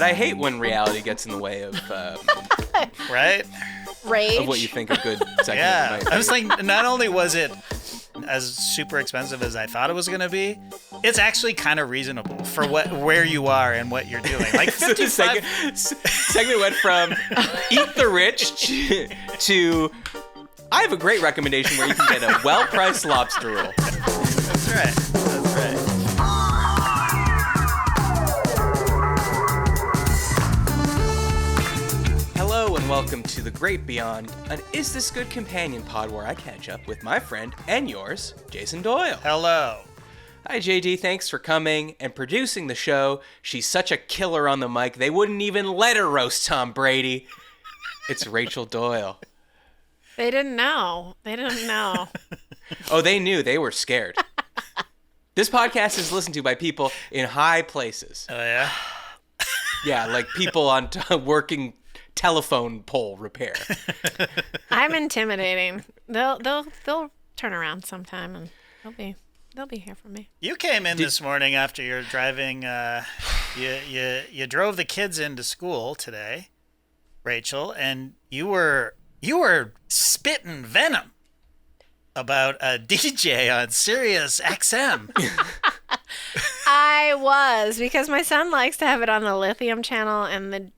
I hate when reality gets in the way of right? Rage. of what you think a good segment Yeah. might be. I was like, not only was it as super expensive as I thought it was going to be, it's actually kind of reasonable for where you are and what you're doing. Like So the 55 segment went from eat the rich to I have a great recommendation where you can get a well-priced lobster roll. That's right. That's right. Hello and welcome to The Great Beyond, an Is This Good companion pod where I catch up with my friend and yours, Jason Doyle. Hello. Hi JD, thanks for coming and producing the show. She's such a killer on the mic, they wouldn't even let her roast Tom Brady. It's Rachel Doyle. They didn't know. Oh, they knew. They were scared. This podcast is listened to by people in high places. Oh, yeah? Yeah, like people on working telephone pole repair. I'm intimidating. They'll turn around sometime and they'll be here for me. You came in this morning after you're driving. You drove the kids into school today, Rachel, and you were spitting venom about a DJ on Sirius XM. I was, because my son likes to have it on the Lithium channel and the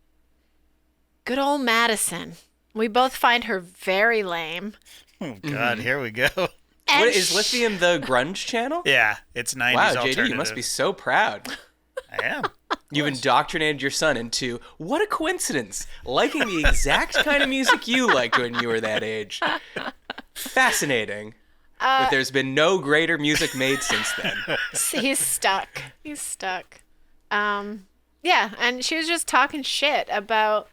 good old Madison. We both find her very lame. Oh God, Here we go. And What is Lithium the grunge channel? Yeah, it's 90s Wow, alternative. JD, you must be so proud. I am. You've indoctrinated your son into, what a coincidence, liking the exact kind of music you liked when you were that age. Fascinating. But there's been no greater music made since then. He's stuck. Yeah, and she was just talking shit about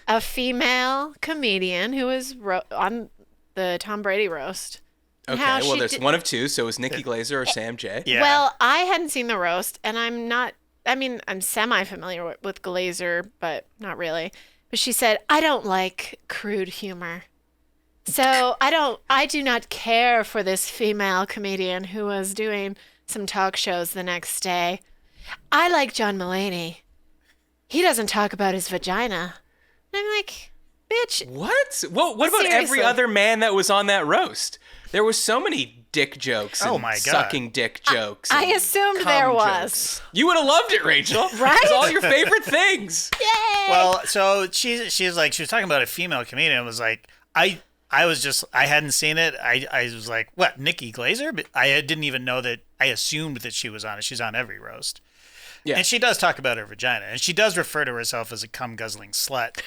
a female comedian who was on the Tom Brady roast. Okay, How well, she there's did- one of two, so it was Nikki Glazer or Sam J. Yeah. Well, I hadn't seen the roast, and I'm semi-familiar with Glazer, but not really. But she said, I don't like crude humor. So I do not care for this female comedian who was doing some talk shows the next day. I like John Mulaney. He doesn't talk about his vagina. And I'm like, bitch. What? What about every Seriously. other man that was on that roast? There was so many dick jokes and Oh my God. sucking dick jokes. I and assumed cum there jokes. was. You would have loved it, Rachel. Right? It's all your favorite things. Yay! Well, so she was talking about a female comedian. It was like, I hadn't seen it. I was like, what, Nikki Glazer? But I didn't even know that. I assumed that she was on it. She's on every roast. Yeah. And she does talk about her vagina. And she does refer to herself as a cum-guzzling slut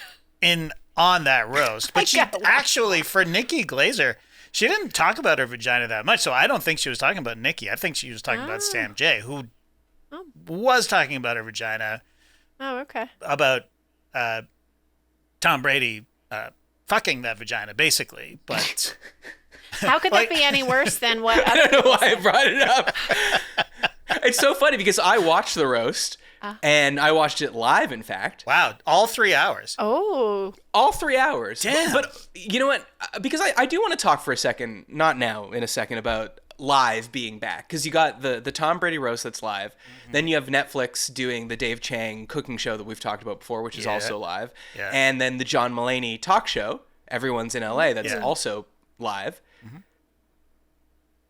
on that roast. But she actually, for Nikki Glazer, she didn't talk about her vagina that much. So I don't think she was talking about Nikki. I think she was talking about Sam J, who was talking about her vagina, Oh, okay. about Tom Brady fucking that vagina, basically. But How could that be any worse than what I other don't know why I brought it up. It's so funny because I watched the roast, and I watched it live, in fact. wow, all 3 hours. Oh. All 3 hours. Damn. But you know what? Because I do want to talk for a second, not now, in a second, about live being back. Because you got the Tom Brady roast that's live. Mm-hmm. Then you have Netflix doing the Dave Chang cooking show that we've talked about before, which is also live. Yeah. And then the John Mulaney talk show, Everyone's in LA, that's also live. Mm-hmm.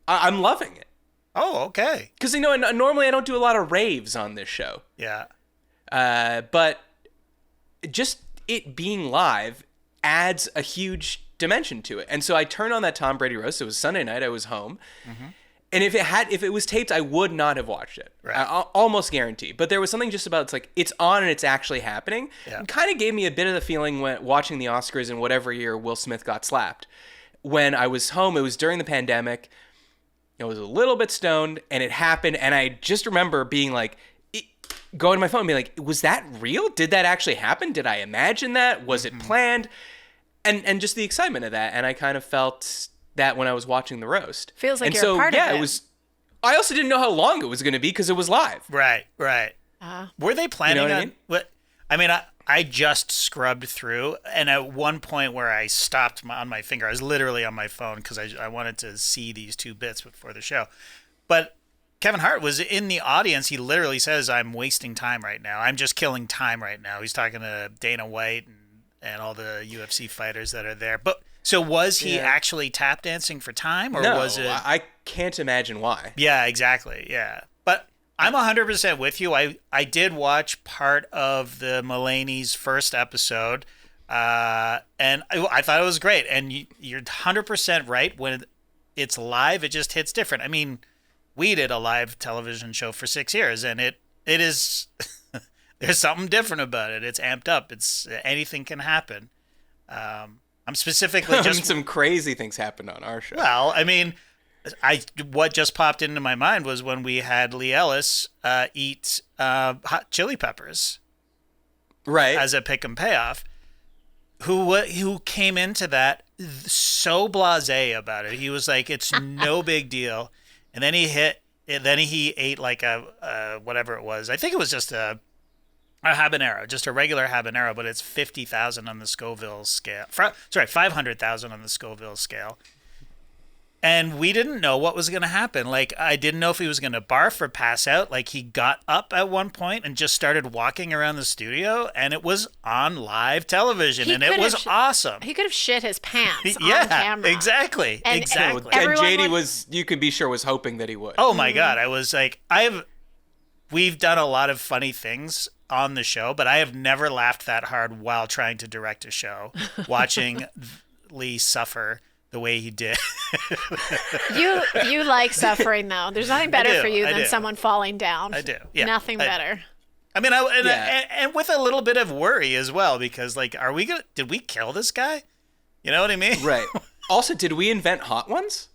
I'm loving it. Oh, okay. Because, normally I don't do a lot of raves on this show. Yeah. But just it being live adds a huge dimension to it. And so I turned on that Tom Brady roast. It was Sunday night. I was home. Mm-hmm. And if it was taped, I would not have watched it. Right. I almost guarantee. But there was something just about, it's like, it's on and it's actually happening. Yeah. It kind of gave me a bit of the feeling when watching the Oscars in whatever year Will Smith got slapped. When I was home, it was during the pandemic. I was a little bit stoned, and it happened, and I just remember being like, going to my phone and being like, was that real? Did that actually happen? Did I imagine that? Was it planned? And just the excitement of that, and I kind of felt that when I was watching the roast. Feels like and you're so, a part yeah, of it. it was. I also didn't know how long it was going to be because it was live. Right. Were they planning what I on mean? what? I mean, I just scrubbed through, and at one point where I stopped on my finger, I was literally on my phone because I wanted to see these two bits before the show. But Kevin Hart was in the audience. He literally says, "I'm wasting time right now. I'm just killing time right now." He's talking to Dana White and all the UFC fighters that are there. But so was he actually tap dancing for time, or was it? I can't imagine why. Yeah, exactly. Yeah, but I'm 100% with you. I did watch part of the Mulaney's first episode, and I thought it was great. And you're 100% right. When it's live, it just hits different. I mean, we did a live television show for 6 years, and it is there's something different about it. It's amped up. It's anything can happen. I'm specifically just some crazy things happened on our show. Well, I mean, what just popped into my mind was when we had Lee Ellis eat hot chili peppers, right, as a pick and payoff. Who came into that so blasé about it. He was like, "It's no big deal," and then he ate like a whatever it was. I think it was just a habanero, just a regular habanero, but it's 50,000 on the Scoville scale. 500,000 on the Scoville scale. And we didn't know what was going to happen. Like, I didn't know if he was going to barf or pass out. Like, he got up at one point and just started walking around the studio, and it was on live television, and it was awesome. He could have shit his pants on Yeah, camera. exactly. And exactly. And JD would- was, you could be sure, was hoping that he would. Oh my God. I was like, we've done a lot of funny things on the show, but I have never laughed that hard while trying to direct a show, watching Lee suffer the way he did. You like suffering, though. There's nothing better for you than someone falling down. I do. Yeah. Nothing better. I mean, and with a little bit of worry as well, because like, did we kill this guy? You know what I mean? Right. Also, did we invent hot ones?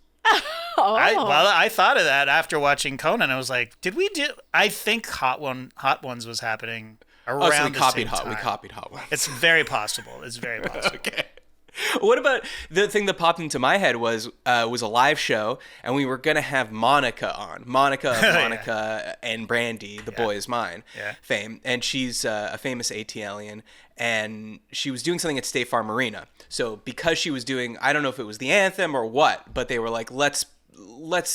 I thought of that after watching Conan. I was like, I think Hot Ones was happening around so we the copied same hot. time. We copied Hot Ones. It's very possible. It's very possible. Okay. What about the thing that popped into my head was a live show, and we were gonna have Monica on. Monica and Brandy, The Boy Is Mine, fame, and she's a famous ATLian, and she was doing something at State Farm Arena. So because she was doing, I don't know if it was the anthem or what, but they were like, let's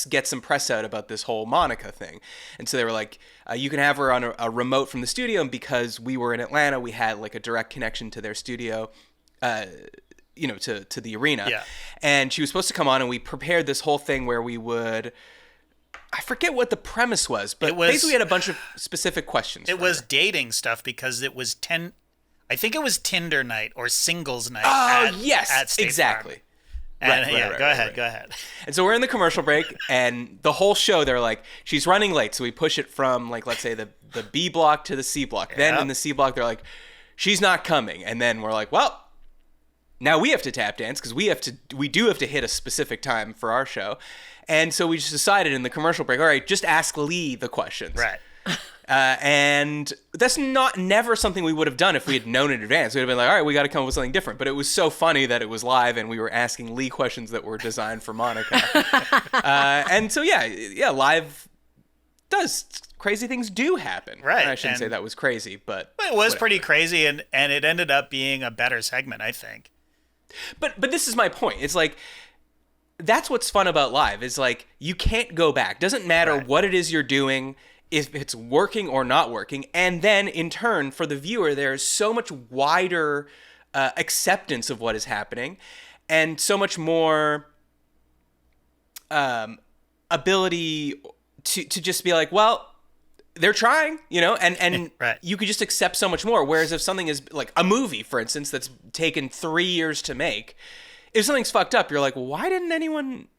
get some press out about this whole Monica thing. And so they were like, you can have her on a remote from the studio, and because we were in Atlanta, we had like a direct connection to their studio. To the arena. Yeah. And she was supposed to come on, and we prepared this whole thing where we would, I forget what the premise was, but basically we had a bunch of specific questions. It was dating stuff because it was I think it was Tinder night or singles night. Oh, yes, at State exactly. Farm. And Right, go right. ahead. And so we're in the commercial break, and the whole show, they're like, she's running late. So we push it from, like, let's say the B block to the C block. Yeah. Then in the C block, they're like, she's not coming. And then we're like, well, now we have to tap dance because we do have to hit a specific time for our show. And so we just decided in the commercial break, all right, just ask Lee the questions. Right. And that's never something we would have done if we had known in advance. We'd have been like, all right, we got to come up with something different. But it was so funny that it was live and we were asking Lee questions that were designed for Monica. And so, live does crazy things do happen. Right. And I shouldn't say that was crazy, but it was pretty crazy, and it ended up being a better segment, I think. But this is my point. It's like, that's what's fun about live. Is like, you can't go back. Doesn't matter what it is you're doing, if it's working or not working. And then in turn, for the viewer, there's so much wider acceptance of what is happening, and so much more ability to just be like, well, they're trying, and Right. You could just accept so much more. Whereas if something is like a movie, for instance, that's taken 3 years to make, if something's fucked up, you're like, well, why didn't anyone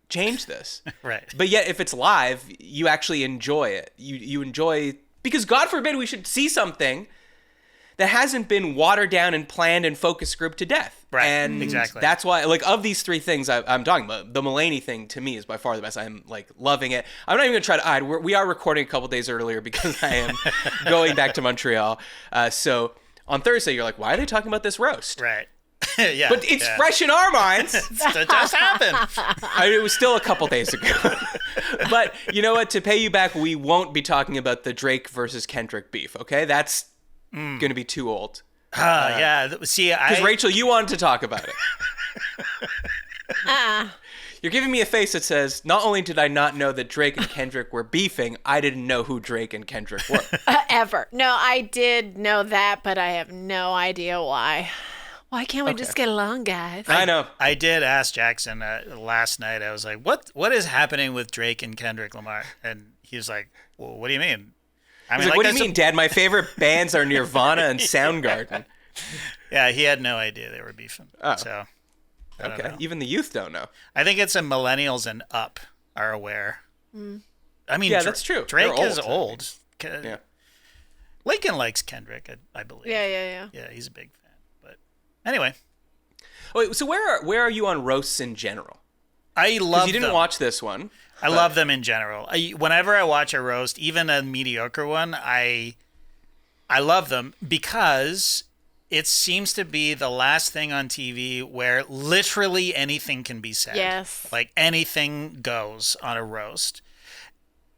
change this? Right. But yet if it's live, you actually enjoy it. You enjoy, because God forbid we should see something that hasn't been watered down and planned and focus grouped to death. Right, And exactly. that's why, like, of these three things I'm talking about, the Mulaney thing to me is by far the best. I'm, like, loving it. I'm not even going to try to hide. We are recording a couple days earlier because I am going back to Montreal. So on Thursday, you're like, why are they talking about this roast? Right. Yeah. But it's fresh in our minds. It just happened. It was still a couple days ago. But you know what? To pay you back, we won't be talking about the Drake versus Kendrick beef, okay? That's going to be too old. Yeah. See, Because Rachel, you wanted to talk about it. You're giving me a face that says, not only did I not know that Drake and Kendrick were beefing, I didn't know who Drake and Kendrick were. Ever. No, I did know that, but I have no idea why. Why can't we just get along, guys? I know. I did ask Jackson last night. I was like, "What is happening with Drake and Kendrick Lamar?" And he was like, "Well, what do you mean?" I He's like, what do you mean, Dad? My favorite bands are Nirvana and Soundgarden. Yeah, he had no idea they were beefing. Oh. So, I don't know. Even the youth don't know. I think it's a millennials and up are aware. I mean, Yeah, that's true. Drake They're is old. old. Yeah. Lincoln likes Kendrick, I believe. Yeah. Yeah, he's a big fan. But anyway, Wait, so where are you on roasts in general? I love You didn't them. watch this one. I love them in general. Whenever I watch a roast, even a mediocre one, I love them because it seems to be the last thing on TV where literally anything can be said. Yes. Like anything goes on a roast.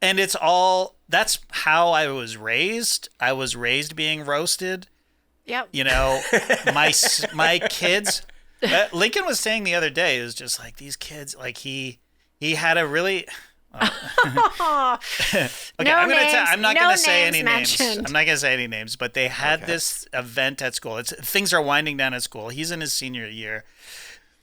And that's how I was raised. I was raised being roasted. Yep. You know, my kids, Lincoln was saying the other day, it was just like these kids, like he had a really, okay, I'm not going to say any names. I'm not going to say any names, but they had this event at school. Things are winding down at school. He's in his senior year.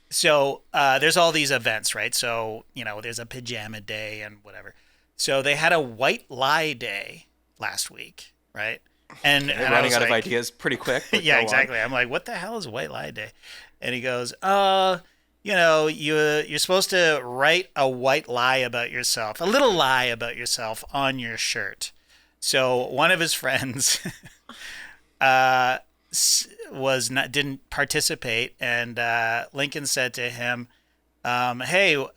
So there's all these events, right? So, there's a pajama day and whatever. So they had a white lie day last week, right? And They're running out of ideas pretty quick. Yeah, exactly. I'm like, what the hell is white lie day? And he goes, you're supposed to write a white lie about yourself, a little lie about yourself on your shirt. So one of his friends didn't participate, and Lincoln said to him, hey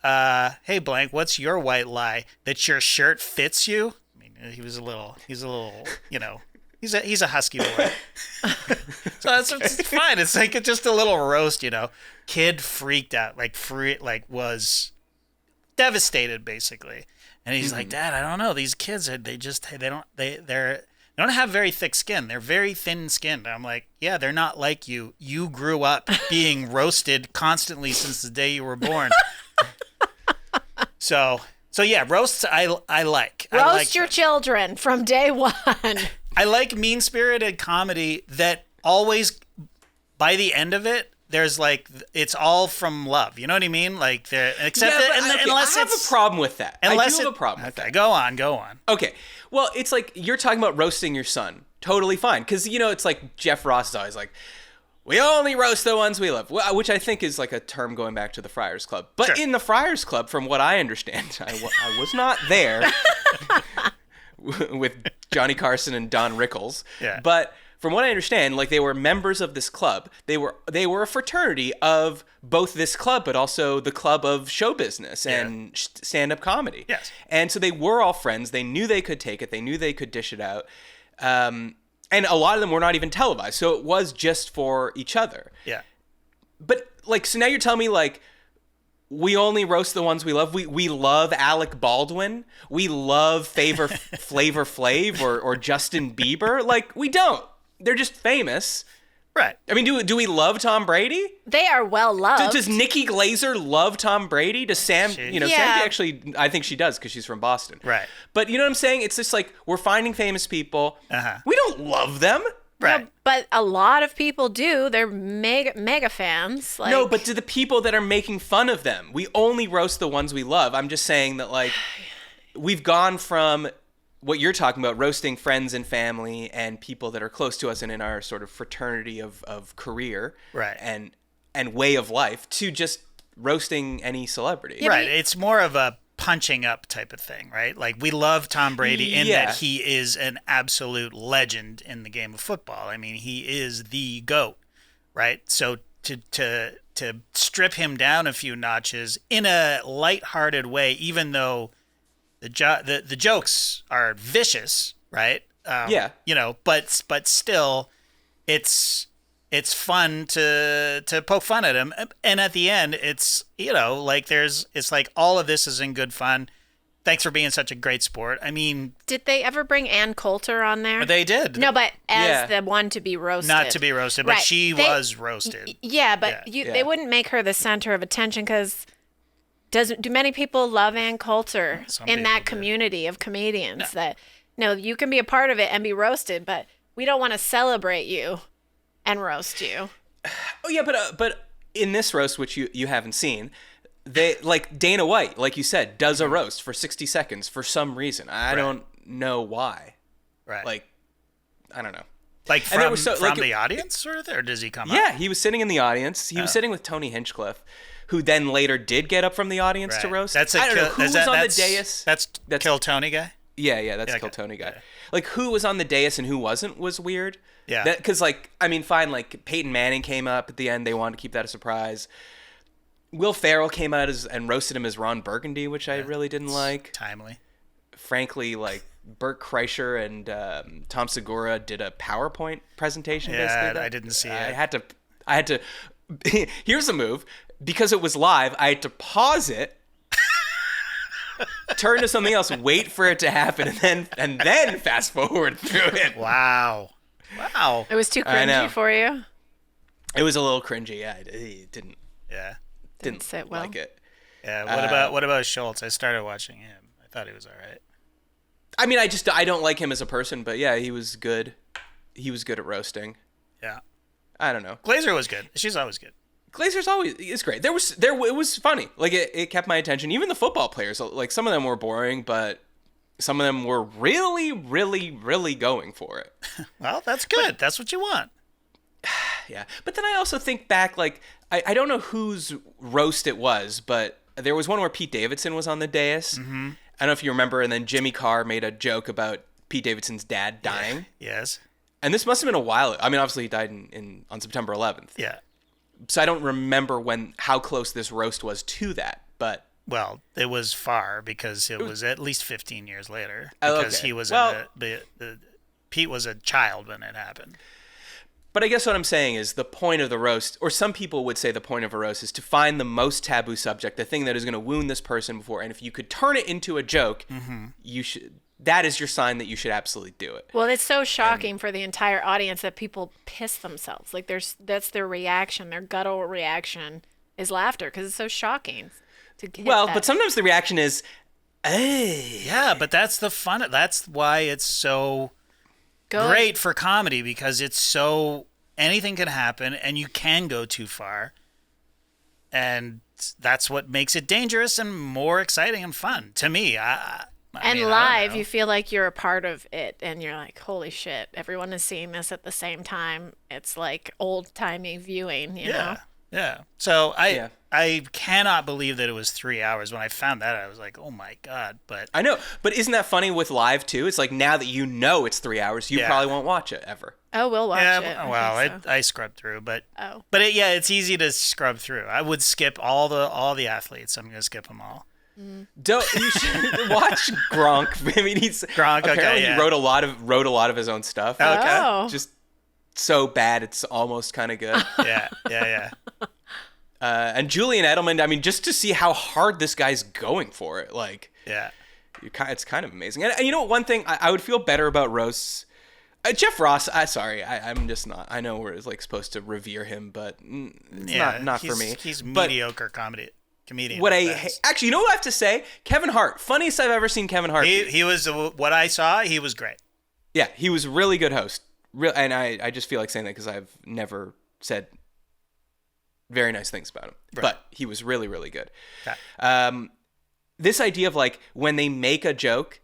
blank, what's your white lie? That your shirt fits you? I mean, he's a little, he's a husky boy. So it's fine. It's like just a little roast, Kid freaked out, was devastated basically. And he's like, Dad, I don't know. These kids, they don't have very thick skin. They're very thin skinned. I'm like, yeah, they're not like you. You grew up being roasted constantly since the day you were born. So yeah, roasts I like. Roast your children from day one. I like mean-spirited comedy that always, by the end of it, there's it's all from love. You know what I mean? Unless I have a problem with that. I do have a problem with that. Go on. Okay. Well, it's like you're talking about roasting your son. Totally fine. Because, it's like Jeff Ross is always like, we only roast the ones we love, which I think is like a term going back to the Friars Club. But Sure. In the Friars Club, from what I understand, I was not there with Johnny Carson and Don Rickles. Yeah. But from what I understand, they were members of this club. They were a fraternity of both this club, but also the club of show business and stand-up comedy. Yes. And so they were all friends. They knew they could take it. They knew they could dish it out. And a lot of them were not even televised. So it was just for each other. Yeah. But so now you're telling me we only roast the ones we love. We love Alec Baldwin. We love Flavor Flav or Justin Bieber. We don't. They're just famous. Right. I mean, do we love Tom Brady? They are well loved. Does Nikki Glaser love Tom Brady? Does Sam, Sam actually, I think she does because she's from Boston. Right. But you know what I'm saying? It's just we're finding famous people. Uh-huh. We don't love them. Right. No, but a lot of people do. They're mega fans. No, but to the people that are making fun of them, we only roast the ones we love. I'm just saying that we've gone from what you're talking about, roasting friends and family and people that are close to us and in our sort of fraternity of career and way of life, to just roasting any celebrity. Yeah, right. It's more of a punching up type of thing, right? We love Tom Brady in that he is an absolute legend in the game of football. I mean, he is the GOAT, right? So to strip him down a few notches in a lighthearted way, even though the jokes are vicious, right? But still, it's fun to poke fun at him, and at the end, it's it's all of this is in good fun. Thanks for being such a great sport. I mean, did they ever bring Ann Coulter on there? They did. No, but as the one to be roasted. Not to be roasted, but right. she was roasted. Yeah, but they wouldn't make her the center of attention because do many people love Ann Coulter Some in that people do. community of comedians that no, you can be a part of it and be roasted, but we don't want to celebrate you and roast you. Oh yeah, but in this roast, which you haven't seen, they like Dana White, like you said, does a roast for 60 seconds for some reason. I don't know why. Right. Like, I don't know. Like And there from, was so- from like, the audience, sort of, or does he come up? Yeah, he was sitting in the audience. He was sitting with Tony Hinchcliffe, who then later did get up from the audience to Right. roast. That's a I don't know kill, who is was that, on the that's, dais. That's Kill Tony guy? Yeah, that's Yeah, Kill okay. Tony guy. Yeah. Like, who was on the dais and who wasn't was weird. Yeah. Because, like, I mean, fine, like, Peyton Manning came up at the end. They wanted to keep that a surprise. Will Ferrell came out and roasted him as Ron Burgundy, which I really didn't like. Timely. Frankly, like, Burt Kreischer and Tom Segura did a PowerPoint presentation. Yeah, basically. I didn't see I it. had to. Here's the move. Because it was live, I had to pause it, turn to something else, wait for it to happen, and then fast forward through it. Wow. It was too I know. cringy for you. It was a little cringy. Yeah, I didn't Didn't sit well. like it. Yeah. What about Schultz? I started watching him. I thought he was all right. I mean, I don't like him as a person, but yeah, he was good. He was good at roasting. Yeah. I don't know. Glazer was good. She's always good. Glazer's always is great. It was funny. Like it kept my attention. Even the football players, like some of them were boring, but some of them were really, really, really going for it. Well, that's good. That's what you want. Yeah. But then I also think back, like, I don't know whose roast it was, but there was one where Pete Davidson was on the dais. Mm-hmm. I don't know if you remember, and then Jimmy Carr made a joke about Pete Davidson's dad dying. Yes. And this must have been a while. I mean, obviously he died on September 11th. Yeah. So I don't remember how close this roast was to that, but Well, it was far because it was at least 15 years later. Oh, Because okay. he was Well- Pete was a child when it happened. But I guess what I'm saying is the point of the roast, or some people would say the point of a roast, is to find the most taboo subject, the thing that is going to wound this person before. And if you could turn it into a joke, you should. That is your sign that you should absolutely do it. Well, it's so shocking for the entire audience that people piss themselves. Like that's their reaction, their guttural reaction is laughter because it's so shocking. To hit Well, that. but sometimes the reaction is, hey. Yeah, but that's the fun. That's why it's so great for comedy, because it's so anything can happen and you can go too far. And that's what makes it dangerous and more exciting and fun to me. I And mean, I don't live, know. you feel like you're a part of it, and you're like, "Holy shit! Everyone is seeing this at the same time." It's like old timey viewing, you know. Yeah. So Yeah. I cannot believe that it was 3 hours. When I found that, I was like, oh my God. But I know, but isn't that funny with live too? It's like now that you know it's 3 hours, you Yeah. probably won't watch it ever. Oh, we'll watch yeah, it. well, I think so. I scrubbed through, but Oh. it's easy to scrub through. I would skip all the athletes. I'm gonna skip them all. Don't you should watch Gronk? I mean, Gronk, okay, apparently yeah. he wrote a lot of his own stuff. Okay. Oh. Just so bad it's almost kind of good. Yeah. And Julian Edelman, I mean, just to see how hard this guy's going for it, like, Yeah. it's kind of amazing. And you know what? One thing I would feel better about roasts. Jeff Ross, I'm just not. I know we're like supposed to revere him, but it's not for me. He's But mediocre comedian. what at I best. actually, you know what I have to say? Kevin Hart, funniest I've ever seen Kevin Hart. He was what I saw. He was great. Yeah, he was a really good host. And I just feel like saying that because I've never said very nice things about him. Right. But he was really, really good. Okay. This idea of like when they make a joke,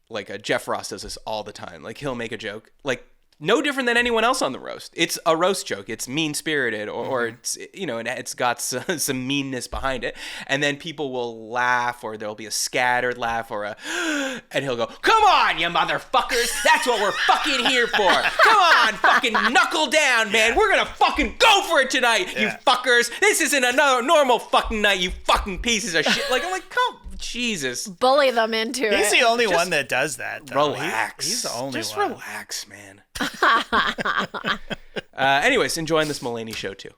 like Jeff Ross does this all the time. Like he'll make a joke, like no different than anyone else on the roast. It's a roast joke. It's mean-spirited or it's, you know, it's got some meanness behind it. And then people will laugh, or there'll be a scattered laugh or and he'll go, "Come on, you motherfuckers. That's what we're fucking here for. Come on, fucking knuckle down, man. We're going to fucking go for it tonight, you fuckers. This isn't another normal fucking night, you fucking pieces of shit." Like, I'm like, come, Jesus. Bully them into it. He's the only one that does that. Though. Relax. He's the only Just one. relax, man. Anyways, enjoying this Mulaney show too.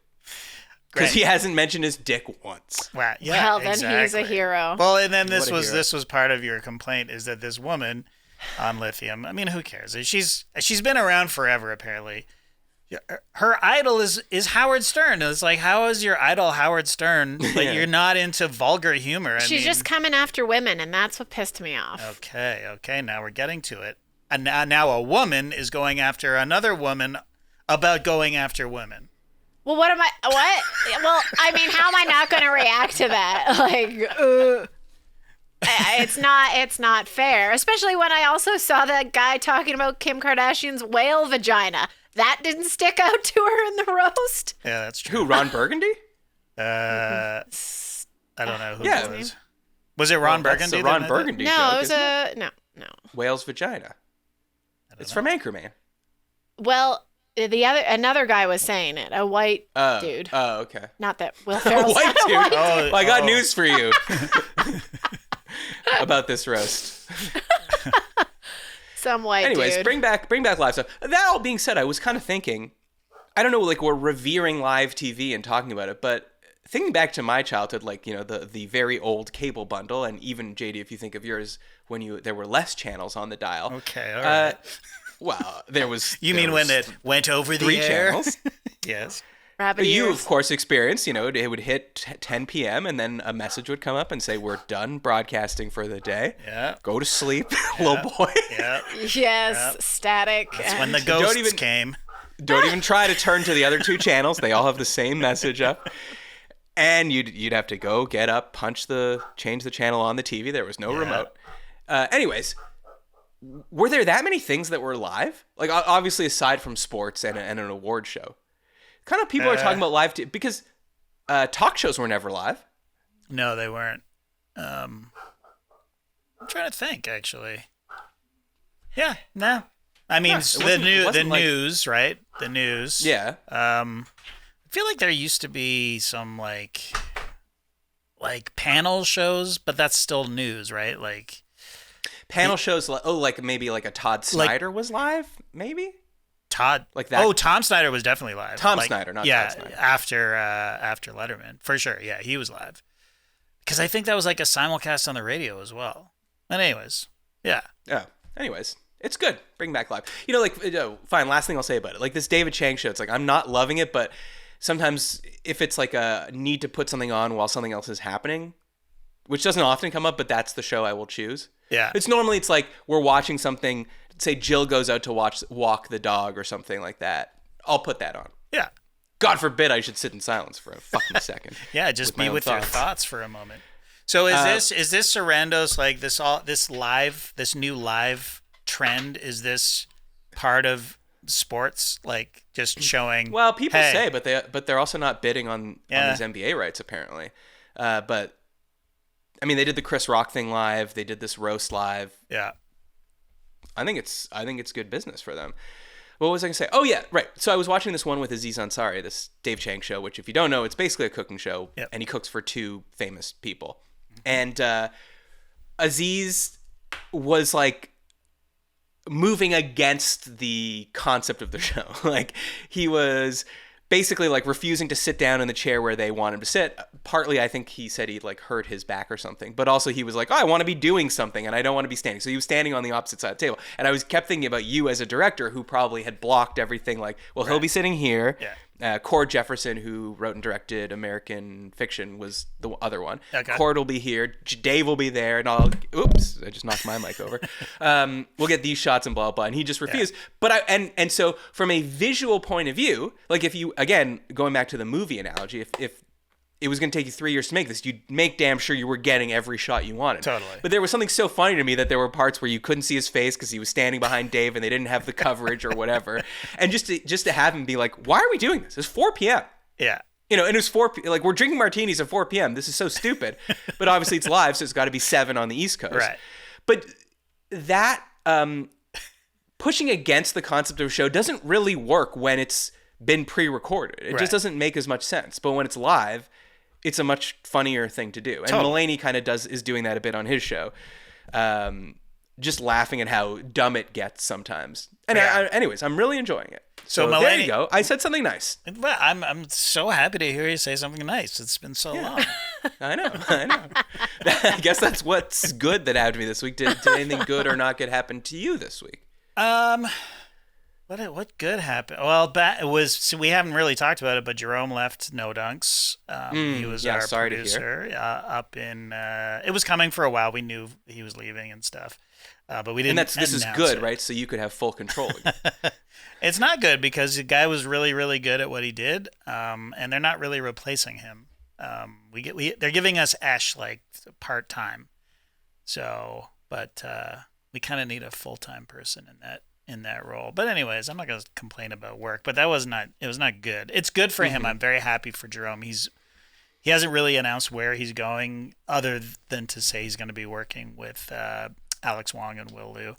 Because he hasn't mentioned his dick once. Wow. Yeah. Well, then he's a exactly. hero. Well, and then What a hero. this was part of your complaint, is that this woman on lithium. I mean, who cares? She's been around forever apparently, Her idol is Howard Stern. It's like, how is your idol Howard Stern, but you're not into vulgar humor? She's just coming after women, and that's what pissed me off. Okay. Now we're getting to it. And now a woman is going after another woman about going after women. Well, what? Well, I mean, how am I not going to react to that? Like, it's not fair, especially when I also saw that guy talking about Kim Kardashian's whale vagina. That didn't stick out to her in the roast. Yeah, that's true. Who, Ron Burgundy? I don't know who it was. Was it Ron Burgundy? That's the Ron Burgundy No, joke, it was no. Whale's vagina. It's from Anchorman. Well, another guy was saying it. A white dude. Oh, okay. Not that Will Ferrell's White not a dude. white dude. Well, I got news for you about this roast. Some white Anyways, dude. bring back live stuff. That all being said, I was kind of thinking, I don't know, like we're revering live TV and talking about it, but thinking back to my childhood, like, you know, the very old cable bundle, and even JD, if you think of yours, when there were less channels on the dial. Okay, all right. Well, there was. You mean when it went over the 3 air? channels? Yes. Rabbit You, ears. of course, experienced, you know, it would hit 10 p.m. and then a message would come up and say, we're done broadcasting for the day. Yeah. Go to sleep, little boy. Yeah. Yes, static. That's when the and- ghosts came. Don't even try to turn to the other 2 channels. They all have the same message up. And you'd have to go, get up, change the channel on the TV. There was no remote. Anyways, were there that many things that were live? Like, obviously, aside from sports and an award show. Kind of people are talking about live because talk shows were never live. No, they weren't. I'm trying to think, actually. Yeah, no. I mean, the news, right? The news. Yeah. I feel like there used to be some like panel shows, but that's still news, right? Like Panel shows, like maybe like a Todd Snyder was live, maybe? Todd, like that. Oh, Tom Snyder was definitely live. Tom Snyder, not Todd Snyder. After Letterman, for sure. Yeah, he was live. Because I think that was like a simulcast on the radio as well. But anyways, yeah. Yeah. Anyways, it's good. Bring back live. You know, like, fine. Last thing I'll say about it, like this David Chang show. It's like I'm not loving it, but sometimes if it's like a need to put something on while something else is happening, which doesn't often come up, but that's the show I will choose. Yeah. It's like we're watching something. Say Jill goes out to walk the dog or something like that. I'll put that on. Yeah. God forbid I should sit in silence for a fucking second. Yeah, just be with your thoughts for a moment. So is this Sarandos, like this new live trend? Is this part of sports, like just showing? Well, people hey, say, but they're also not bidding on these NBA rights apparently. But I mean, they did the Chris Rock thing live. They did this roast live. Yeah. I think it's good business for them. What was I gonna say? Oh yeah, right. So I was watching this one with Aziz Ansari, this Dave Chang show, which if you don't know, it's basically a cooking show, and he cooks for 2 famous people. And Aziz was like moving against the concept of the show. Like he was basically like refusing to sit down in the chair where they want him to sit. Partly, I think he said he like hurt his back or something, but also he was like, oh, I want to be doing something and I don't want to be standing. So he was standing on the opposite side of the table. And I kept thinking about you as a director who probably had blocked everything. Like, well, he'll be sitting here. Yeah. Cord Jefferson, who wrote and directed American Fiction, was the other one. Okay. Cord will be here. Dave will be there. And oops, I just knocked my mic over. We'll get these shots and blah, blah. And he just refused. Yeah. But and so from a visual point of view, like if you, again, going back to the movie analogy, if it was going to take you 3 years to make this, you'd make damn sure you were getting every shot you wanted. Totally. But there was something so funny to me that there were parts where you couldn't see his face because he was standing behind Dave and they didn't have the coverage or whatever. And just to have him be like, why are we doing this? It's 4 p.m. Yeah. You know, and it was like we're drinking martinis at 4 p.m. This is so stupid. But obviously it's live, so it's got to be 7 on the East Coast. Right. But that pushing against the concept of a show doesn't really work when it's been pre-recorded. It just doesn't make as much sense. But when it's live, it's a much funnier thing to do. And Mulaney kind of is doing that a bit on his show. Just laughing at how dumb it gets sometimes. And anyways, I'm really enjoing it. So Mulaney, there you go. I said something nice. Well, I'm so happy to hear you say something nice. It's been so long. I know. I guess that's what's good that happened to me this week. Did anything good or not good happen to you this week? What good happened? Well, it was. So we haven't really talked about it, but Jerome left No Dunks. He was our sorry to producer up in. It was coming for a while. We knew he was leaving and stuff, but we didn't. And this is announce good, it. right? So you could have full control. It's not good because the guy was really, really good at what he did, and they're not really replacing him. They're giving us Ash like part time, so but we kind of need a full time person in that role. But anyways, I'm not gonna complain about work, but it was not good. It's good for him. I'm very happy for Jerome. He hasn't really announced where he's going, other than to say he's going to be working with Alex Wong and WOOO.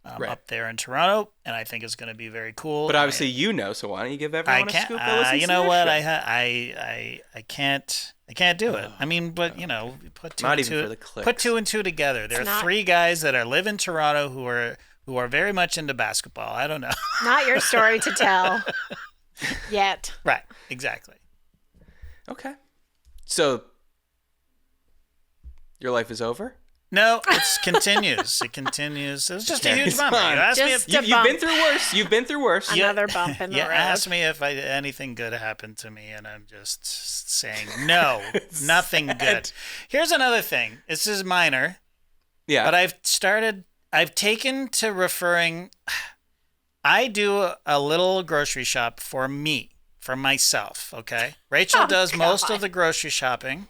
Up there in Toronto, and I think it's going to be very cool. But obviously, so why don't you give everyone a scoop? You know what? I can't do it. I mean, but put two and two together. There are three guys that live in Toronto who are very much into basketball. I don't know. Not your story to tell yet. Right. Exactly. Okay. So your life is over? No, it continues. It continues. It was just a huge bump. You've been through worse. You've been through worse. Another bump in the road. You asked me if anything good happened to me, and I'm just saying no, nothing good. Here's another thing. This is minor. Yeah. But I've taken to referring. I do a little grocery shop for myself. Okay. Rachel does most of the grocery shopping.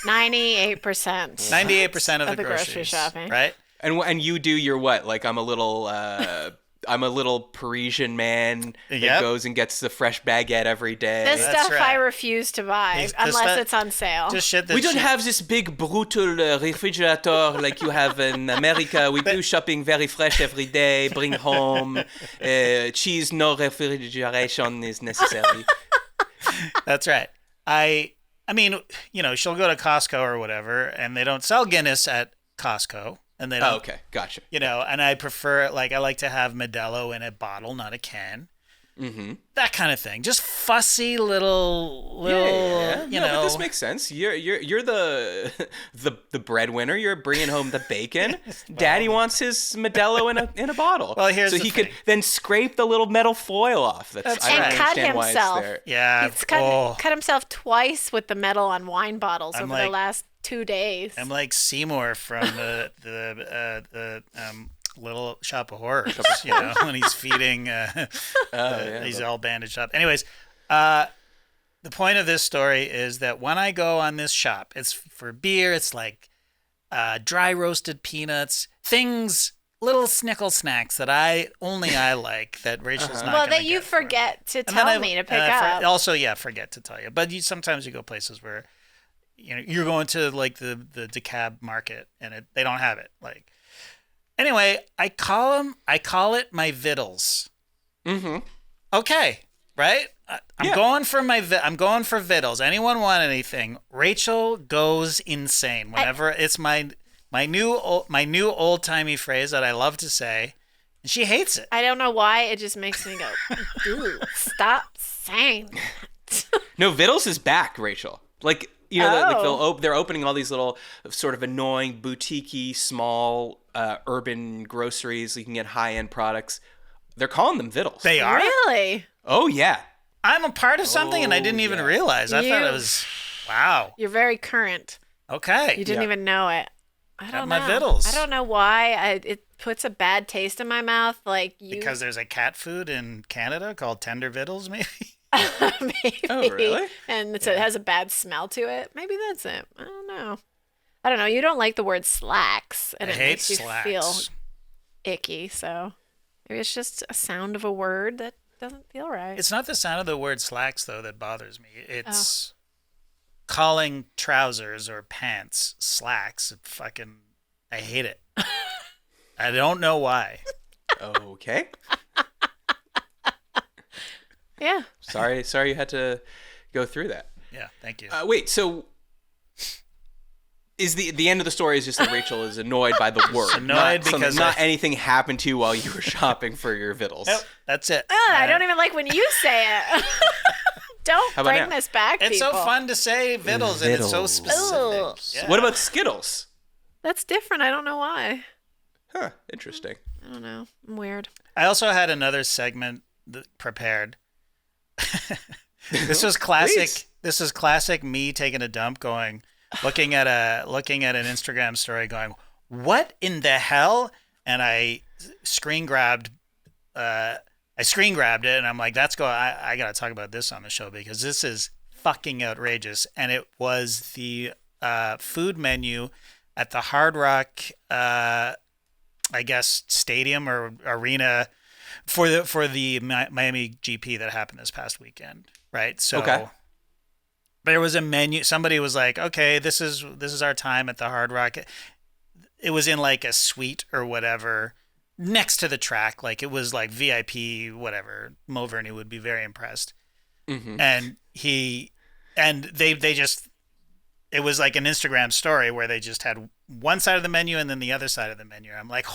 98%. 98% of the grocery shopping, right? And you do your what? Like I'm a little Parisian man that goes and gets the fresh baguette every day. This stuff I refuse to buy unless it's on sale. We don't have this big brutal refrigerator like you have in America. We do shopping very fresh every day. Bring home cheese. No refrigeration is necessary. That's right. I mean, she'll go to Costco or whatever, and they don't sell Guinness at Costco, and they don't. Oh, okay, gotcha. And I prefer I like to have Modelo in a bottle, not a can. Mm-hmm. That kind of thing. Just fussy little. Yeah. But this makes sense. You're the breadwinner. You're bringing home the bacon. Daddy wants his Modelo in a bottle. Well, here's he could then scrape the little metal foil off. I don't cut understand why himself. it's there. Yeah, he's cut himself twice with the metal on wine bottles over the last 2 days. I'm like Seymour from the Little Shop of Horrors, when he's feeding. He's all bandaged up. Anyways, the point of this story is that when I go on this shop, it's for beer. It's like dry roasted peanuts, little snickle snacks that I like that Rachel's not. Well, that you forget to tell me to pick up. Forget to tell you. But sometimes you go places where you're going to like the DeKalb market and they don't have it. Anyway, I call it my viddles. Mm-hmm. Okay, right? I'm going for viddles. Anyone want anything? Rachel goes insane whenever it's my new old timey phrase that I love to say, and she hates it. I don't know why. It just makes me go, "Ooh, stop saying that." No, viddles is back, Rachel. They're opening all these little sort of annoying, boutique-y, small, urban groceries. You can get high-end products. They're calling them viddles. They are? Really? Oh, yeah. I'm a part of something and I didn't even realize. I thought it was, wow. You're very current. Okay. You didn't even know it. I don't know. My viddles. I don't know why. It puts a bad taste in my mouth. Because there's a cat food in Canada called tender viddles, maybe? Maybe. Oh, really? And it has a bad smell to it. Maybe that's it. I don't know. You don't like the word slacks. And I it hate makes you slacks. feel icky. So maybe it's just a sound of a word that doesn't feel right. It's not the sound of the word slacks, though, that bothers me. It's calling trousers or pants slacks. I hate it. I don't know why. Okay. Yeah. Sorry you had to go through that. Yeah, thank you. Wait, so is the end of the story is just that Rachel is annoyed by the word. Because not anything happened to you while you were shopping for your vittles. Nope, that's it. I don't even like when you say it. Don't bring this back, It's people. so fun to say viddles, and it's so specific. Yeah. What about Skittles? That's different. I don't know why. Huh, interesting. I don't know. I'm weird. I also had another segment prepared. This was classic. Please. This is classic me taking a dump, looking at an Instagram story, going, "What in the hell?" And I screen grabbed it, and I'm like, I gotta talk about this on the show because this is fucking outrageous. And it was the food menu at the Hard Rock, I guess, stadium or arena for the Miami GP that happened this past weekend, right? So Okay. there was a menu. Somebody was like, "Okay, this is our time at the Hard Rock." It was in like a suite or whatever next to the track, like it was like VIP, whatever. Mo Verney would be very impressed. Mm-hmm. And they just, it was like an Instagram story where they just had one side of the menu and then the other side of the menu. I'm like,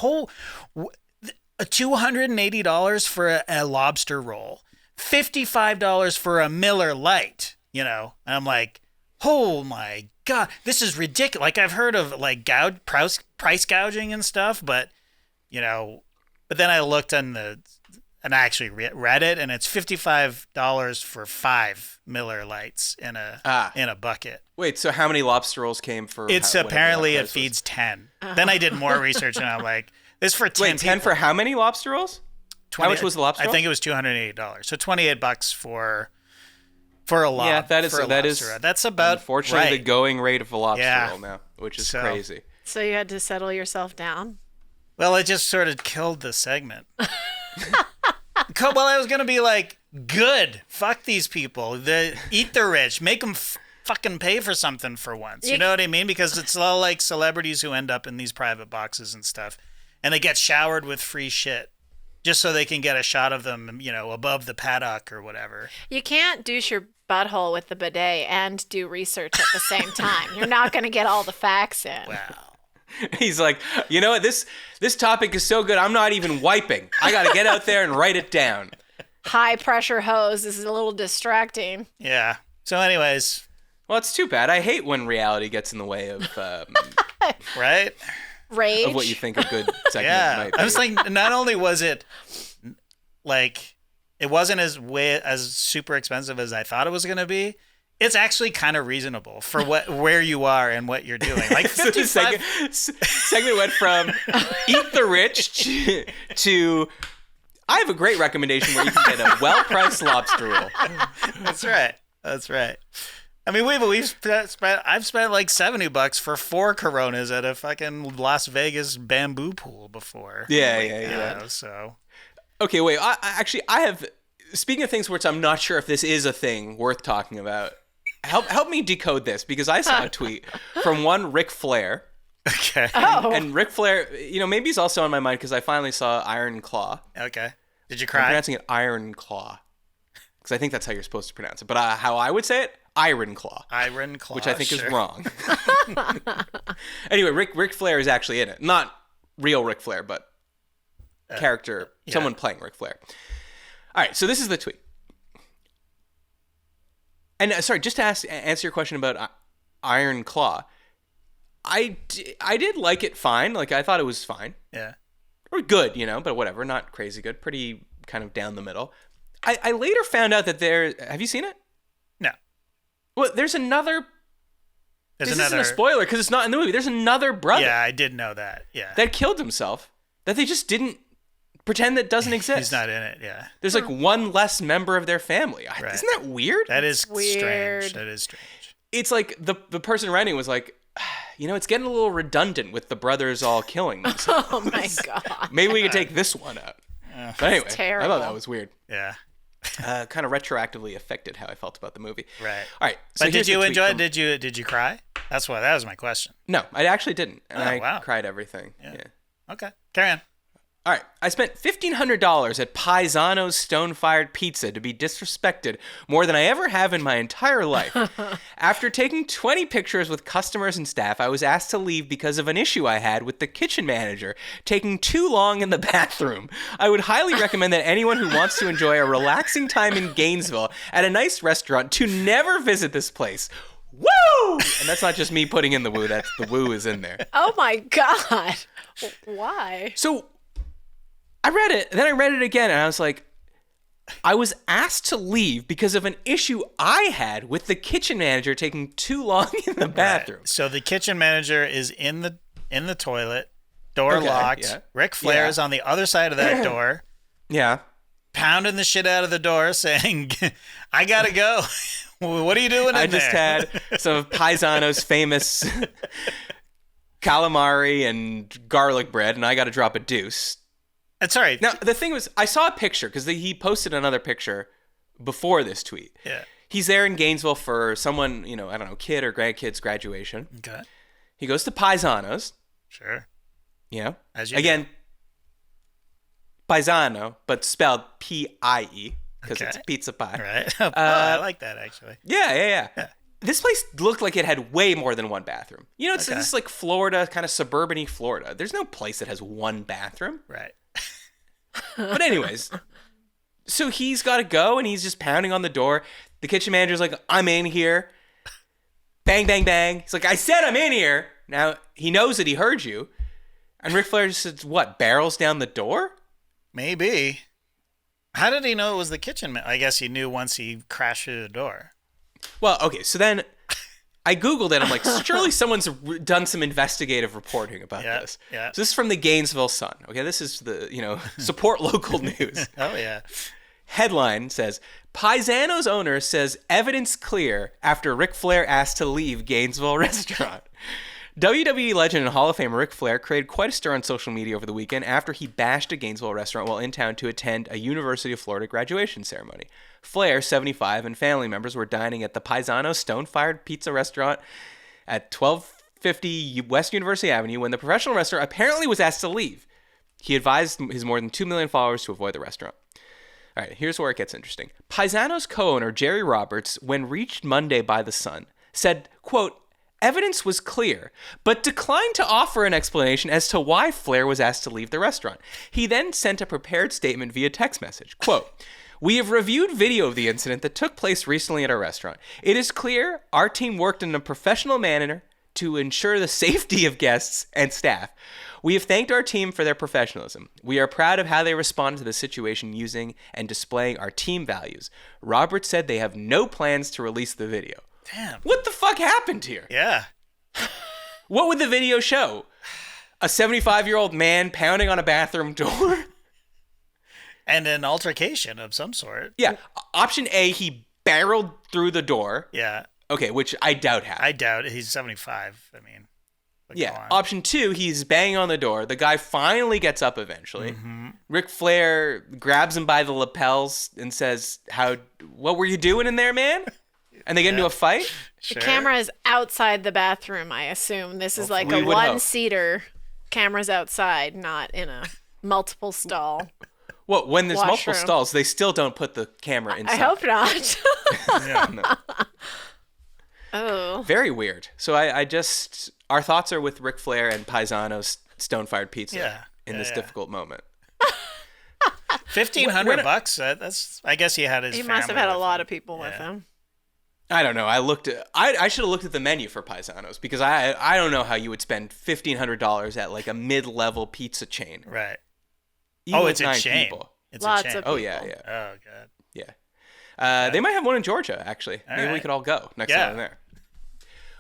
$280 for a lobster roll, $55 for a Miller Lite, And I'm like, oh my God, this is ridiculous. Like I've heard of like price gouging and stuff, but but then I looked and I actually read it, and it's $55 for 5 Miller Lights in a bucket. Wait, so how many lobster rolls came for? It's apparently it feeds 10. Then I did more research, and I'm like, this for 10. Wait, 10 for how many lobster rolls? 20, how much was the lobster roll? I think it was $280. So $28 for a lobster. Yeah, that is that's about unfortunately right. the going rate of a lobster roll now, which is crazy. So you had to settle yourself down? Well, it just sort of killed the segment. Well, I was going to be like, good. Fuck these people. Eat the rich. Make them fucking pay for something for once. You know what I mean? Because it's all like celebrities who end up in these private boxes and stuff. And they get showered with free shit just so they can get a shot of them, above the paddock or whatever. You can't douche your butthole with the bidet and do research at the same time. You're not going to get all the facts in. Wow. He's like, you know what? This topic is so good, I'm not even wiping. I got to get out there and write it down. High pressure hose is a little distracting. Yeah. So anyways. Well, it's too bad. I hate when reality gets in the way of right? Rage. Of what you think a good segment Yeah. might be. I was like, not only was it like, it wasn't as super expensive as I thought it was going to be. It's actually kind of reasonable for where you are and what you're doing. Like 55. So the segment went from eat the rich to I have a great recommendation where you can get a well-priced lobster roll. That's right. I mean, I've spent like $70 for 4 Coronas at a fucking Las Vegas bamboo pool before. Yeah. So. Okay, wait. I have. Speaking of things which I'm not sure if this is a thing worth talking about. Help me decode this, because I saw a tweet from one Ric Flair. Okay. And Ric Flair, maybe he's also on my mind because I finally saw Iron Claw. Okay. Did you I'm cry? pronouncing it Iron Claw because I think that's how you're supposed to pronounce it. But how I would say it, Iron Claw. Iron Claw. Which I think is wrong. Anyway, Ric Flair is actually in it. Not real Ric Flair, but character, someone playing Ric Flair. All right, so this is the tweet. And sorry, just to answer your question about Iron Claw, I did like it fine. Like, I thought it was fine. Yeah. Or good, but whatever. Not crazy good. Pretty kind of down the middle. I later found out that have you seen it? No. Well, there's another... This isn't a spoiler because it's not in the movie. There's another brother. Yeah, I did know that. Yeah. That killed himself. That they just didn't pretend that doesn't exist. He's not in it, yeah. There's like one less member of their family. Right. Isn't that weird? That is weird. strange. That is strange. It's like the person writing was like, it's getting a little redundant with the brothers all killing themselves. Oh my God. Maybe we could take this one out. But anyway, terrible. I thought that was weird. Yeah. Kind of retroactively affected how I felt about the movie. Right. All right. So but did you enjoy it? From... Did you cry? That was my question. No, I actually didn't. And I wow. cried everything. Yeah. Okay. Carry on. All right, I spent $1,500 at Paisano's Stone-Fired Pizza to be disrespected more than I ever have in my entire life. After taking 20 pictures with customers and staff, I was asked to leave because of an issue I had with the kitchen manager taking too long in the bathroom. I would highly recommend that anyone who wants to enjoy a relaxing time in Gainesville at a nice restaurant to never visit this place. Woo! And that's not just me putting in the woo, the woo is in there. Oh my God. Why? So... I read it, then I read it again, and I was like, I was asked to leave because of an issue I had with the kitchen manager taking too long in the bathroom. Right. So the kitchen manager is in the toilet, door locked. Yeah. Ric Flair is on the other side of that door. Yeah. Pounding the shit out of the door saying, I gotta go. What are you doing in there? I just had some of Paisano's famous calamari and garlic bread, and I gotta drop a deuce. That's all right. Now, the thing was, I saw a picture because he posted another picture before this tweet. Yeah. He's there in Gainesville for someone, I don't know, kid or grandkid's graduation. Okay. He goes to Paisano's. Sure. Yeah. As you Again, Paisano, but spelled P-I-E because it's pizza pie. Right. I like that, actually. Yeah. This place looked like it had way more than one bathroom. This is like Florida, kind of suburban-y Florida. There's no place that has one bathroom. Right. But anyways, so he's got to go, and he's just pounding on the door. The kitchen manager's like, I'm in here. Bang, bang, bang. He's like, I said I'm in here. Now, he knows that he heard you. And Ric Flair just says, what, barrels down the door? Maybe. How did he know it was the kitchen man? I guess he knew once he crashed through the door. Well, okay, so then I Googled it. I'm like, surely someone's done some investigative reporting about this. Yeah. So this is from the Gainesville Sun. Okay, this is the, support local news. Oh, yeah. Headline says, Paisano's owner says evidence clear after Ric Flair asked to leave Gainesville restaurant. WWE legend and Hall of Famer Ric Flair created quite a stir on social media over the weekend after he bashed a Gainesville restaurant while in town to attend a University of Florida graduation ceremony. Flair, 75, and family members were dining at the Paisano Stone-Fired Pizza Restaurant at 1250 West University Avenue when the professional wrestler apparently was asked to leave. He advised his more than 2 million followers to avoid the restaurant. All right, here's where it gets interesting. Paisano's co-owner, Jerry Roberts, when reached Monday by the Sun, said, quote, evidence was clear, but declined to offer an explanation as to why Flair was asked to leave the restaurant. He then sent a prepared statement via text message. Quote, we have reviewed video of the incident that took place recently at our restaurant. It is clear our team worked in a professional manner to ensure the safety of guests and staff. We have thanked our team for their professionalism. We are proud of how they responded to the situation using and displaying our team values. Roberts said they have no plans to release the video. Damn. What the fuck happened here? Yeah. What would the video show? A 75-year-old man pounding on a bathroom door? And an altercation of some sort. Yeah. Option A, he barreled through the door. Yeah. Okay, which I doubt happened. I doubt it. He's 75. I mean. Yeah. Option 2, he's banging on the door. The guy finally gets up eventually. Mm-hmm. Ric Flair grabs him by the lapels and says, what were you doing in there, man? And they get into a fight? Sure. The camera is outside the bathroom, I assume. This is like a one-seater. Camera's outside, not in a multiple stall. Well, when there's multiple stalls, they still don't put the camera inside. I hope not. Yeah, no. Oh. Very weird. So our thoughts are with Ric Flair and Paisano's Stone-Fired Pizza in this difficult moment. $1,500. That's. I guess he had his. He must have had a lot of people with him. I don't know. I should have looked at the menu for Paisano's because I don't know how you would spend $1,500 at like a mid-level pizza chain. Right. Even it's a chain. People. It's Lots a chain. of people. Oh yeah. Oh god. Yeah. They might have one in Georgia actually. Maybe we could all go next time I'm there.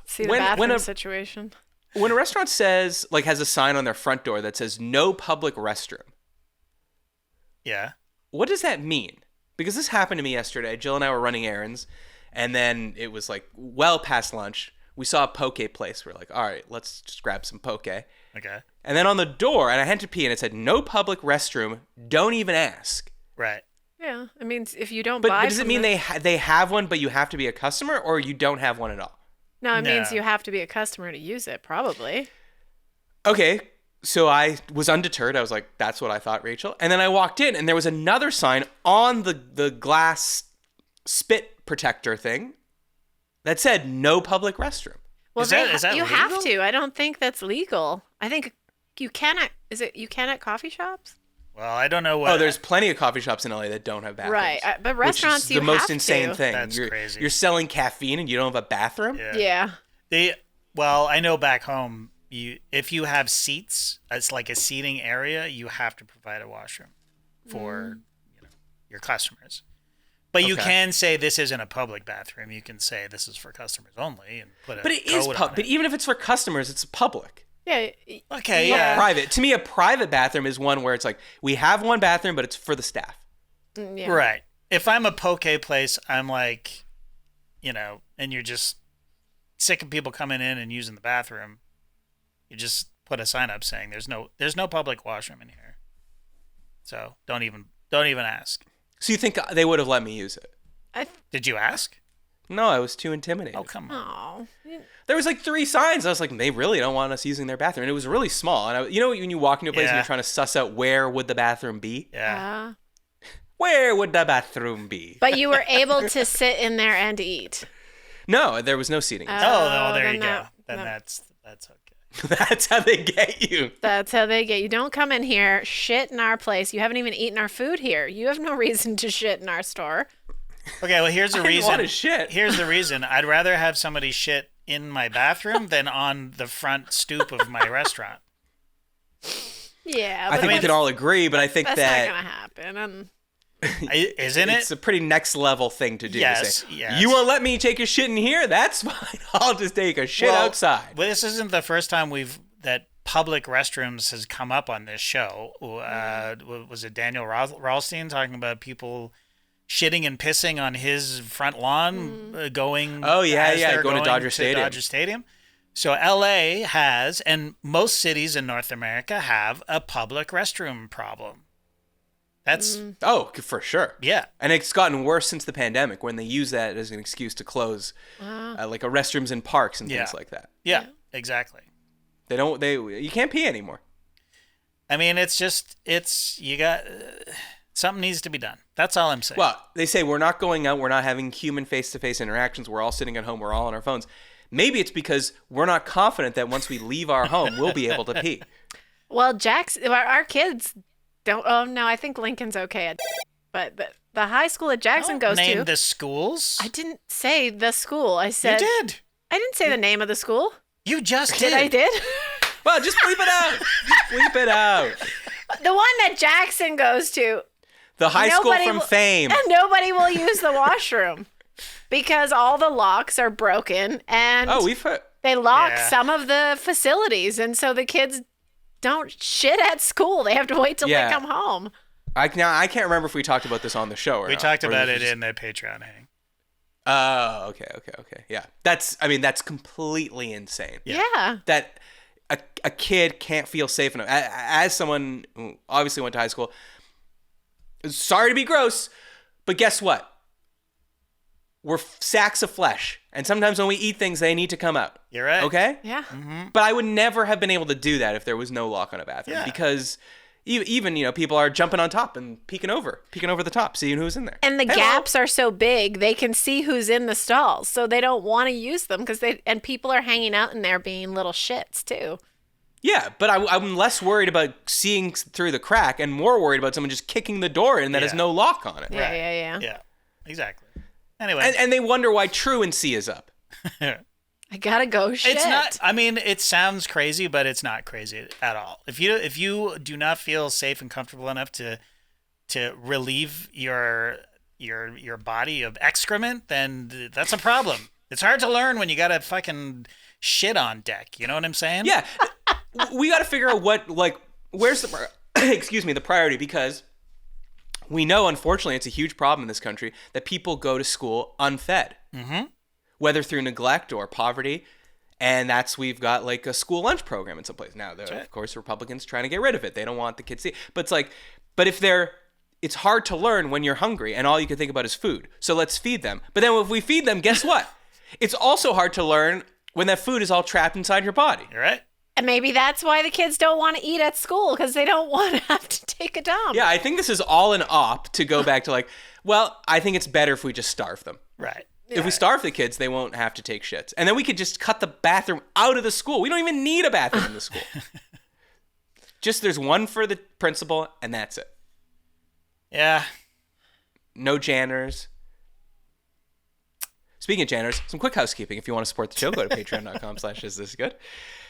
See the bathroom situation. When a restaurant says has a sign on their front door that says no public restroom. Yeah. What does that mean? Because this happened to me yesterday. Jill and I were running errands. And then it was well past lunch. We saw a poke place. We're like, all right, let's just grab some poke. Okay. And then on the door, and I had to pee, and it said, no public restroom. Don't even ask. Right. Yeah. It means if you don't buy But does it mean they have one, but you have to be a customer, or you don't have one at all? No, it means you have to be a customer to use it, probably. Okay. So I was undeterred. I was like, that's what I thought, Rachel. And then I walked in, and there was another sign on the glass spit protector thing that said no public restroom. Well, is that you legal? have to. I don't think that's legal. I think you can at coffee shops? Well, I don't know what. Oh, there's plenty of coffee shops in LA that don't have bathrooms. Right, but restaurants which is the most insane thing. That's crazy. You're selling caffeine and you don't have a bathroom? Yeah. Well, I know back home if you have seats, it's like a seating area, you have to provide a washroom for your customers. But you can say this isn't a public bathroom. You can say this is for customers only and put a But it is code on But even if it's for customers, it's public. Yeah. Okay, yeah. Private. To me, a private bathroom is one where it's like, we have one bathroom, but it's for the staff. Yeah. Right. If I'm a poke place, I'm like, and you're just sick of people coming in and using the bathroom, you just put a sign up saying there's no public washroom in here. So don't even ask. So you think they would have let me use it? Did you ask? No, I was too intimidated. Oh, come on. Oh. There was like 3 signs. I was like, they really don't want us using their bathroom. And it was really small. And when you walk into a place and you're trying to suss out where would the bathroom be? Yeah. Where would the bathroom be? But you were able to sit in there and eat. No, there was no seating. Oh, there you go. that- Then that- that's okay. That's how they get you. That's how they get you. Don't come in here, shit in our place. You haven't even eaten our food here. You have no reason to shit in our store. Okay, well, here's the I reason. want to shit. Here's the reason. I'd rather have somebody shit in my bathroom than on the front stoop of my restaurant. Yeah, I think we can all agree, but I think that's that not gonna happen. And Isn't it? it's a pretty next level thing to do. Yes, To say, yes. You won't let me take a shit in here? That's fine. I'll just take a shit outside. Well, this isn't the first time that public restrooms has come up on this show. Was it Daniel Ralstein talking about people shitting and pissing on his front lawn going? Oh, yeah, as yeah, they're going to Dodger Stadium. Dodger Stadium. So LA has, and most cities in North America have, a public restroom problem. That's Oh, for sure. yeah. And it's gotten worse since the pandemic when they use that as an excuse to close like a restrooms in parks and things like that. Yeah, exactly. You can't pee anymore. I mean, you got something needs to be done. That's all I'm saying. Well, they say we're not going out, we're not having human face-to-face interactions, we're all sitting at home, we're all on our phones. Maybe it's because we're not confident that once we leave our home, we'll be able to pee. well, our kids don't. Oh no, I think Lincoln's okay. But the high school that Jackson goes name to. the schools. I didn't say the school. I said You did. I didn't say the name of the school. You just did. I did. Well, just bleep it out. Just bleep it out. The one that Jackson goes to. The high school Nobody from will- fame. And nobody will use the washroom because all the locks are broken and Oh, we've heard. they lock Yeah. some of the facilities, and so the kids don't shit at school. They have to wait till Yeah. they come home. I can't remember if we talked about this on the show or We not. talked Or about was it just- in the Patreon hang. Oh, okay. Yeah. That's completely insane. Yeah. That a kid can't feel safe enough. As someone who obviously went to high school, sorry to be gross, but guess what? We're sacks of flesh. And sometimes when we eat things, they need to come out. You're right. Okay? Yeah. But I would never have been able to do that if there was no lock on a bathroom. Yeah. Because even, people are jumping on top and peeking over the top, seeing who's in there. And the Hello. gaps are so big, they can see who's in the stalls, so they don't want to use them and people are hanging out in there being little shits too. Yeah, but I'm less worried about seeing through the crack and more worried about someone just kicking the door in that has Yeah. no lock on it. Yeah, yeah. Yeah, exactly. Anyway, And they wonder why truancy is up. I gotta go shit. it's not. I mean, it sounds crazy, but it's not crazy at all. If you do not feel safe and comfortable enough to relieve your body of excrement, then that's a problem. It's hard to learn when you got to fucking shit on deck. You know what I'm saying? Yeah, we got to figure out where's the the priority, because we know, unfortunately, it's a huge problem in this country that people go to school unfed, whether through neglect or poverty, and we've got like a school lunch program in some place now. Of course, Republicans trying to get rid of it. They don't want the kids to eat, but it's hard to learn when you're hungry and all you can think about is food. So let's feed them. But then if we feed them, guess what? It's also hard to learn when that food is all trapped inside your body. You're right. And maybe that's why the kids don't want to eat at school, because they don't want to have to take a dump. Yeah, I think this is all an op to go back to I think it's better if we just starve them. Right. If we starve the kids, they won't have to take shits. And then we could just cut the bathroom out of the school. We don't even need a bathroom in the school. Just there's one for the principal, and that's it. Yeah. No janitors. Speaking of janitors, some quick housekeeping. If you want to support the show, go to patreon.com/isthisgood.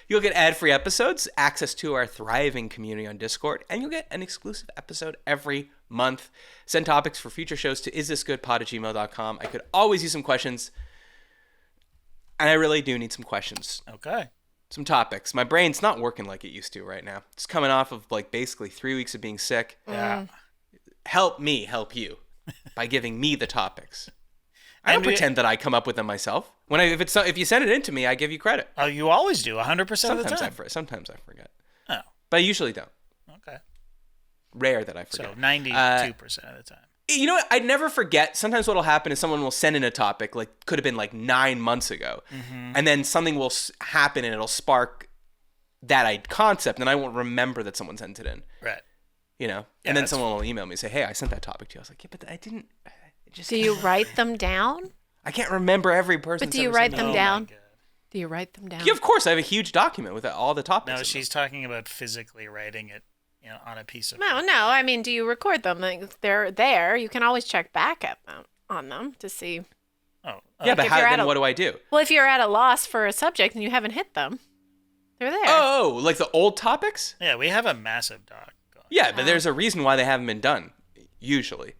You'll get ad-free episodes, access to our thriving community on Discord, and you'll get an exclusive episode every month. Send topics for future shows to isthisgoodpod@gmail.com. I could always use some questions, and I really do need some questions. Okay. Some topics. My brain's not working like it used to right now. It's coming off of like basically 3 weeks of being sick. Yeah. Help me help you by giving me the topics. I don't pretend that I come up with them myself. If you send it in to me, I give you credit. Oh, you always do, 100% of the time. Sometimes I forget. Oh. But I usually don't. Okay. Rare that I forget. So 92% of the time. You know what? I'd never forget. Sometimes what'll happen is someone will send in a topic, like could have been like 9 months ago, and then something will happen and it'll spark that concept, and I won't remember that someone sent it in. Right. You know, and then someone will email me and say, "Hey, I sent that topic to you." I was like, "Yeah, but I didn't." Do you write them down? I can't remember every person. But do you write them down? Do you write them down? Yeah, of course. I have a huge document with all the topics. No, she's talking about physically writing it, on a piece of. No. I mean, do you record them? Like, they're there. You can always check back at them on them to see. Oh. Yeah, but what do I do? Well, if you're at a loss for a subject and you haven't hit them, they're there. Oh, like the old topics? Yeah, we have a massive doc. Yeah, but there's a reason why they haven't been done, usually.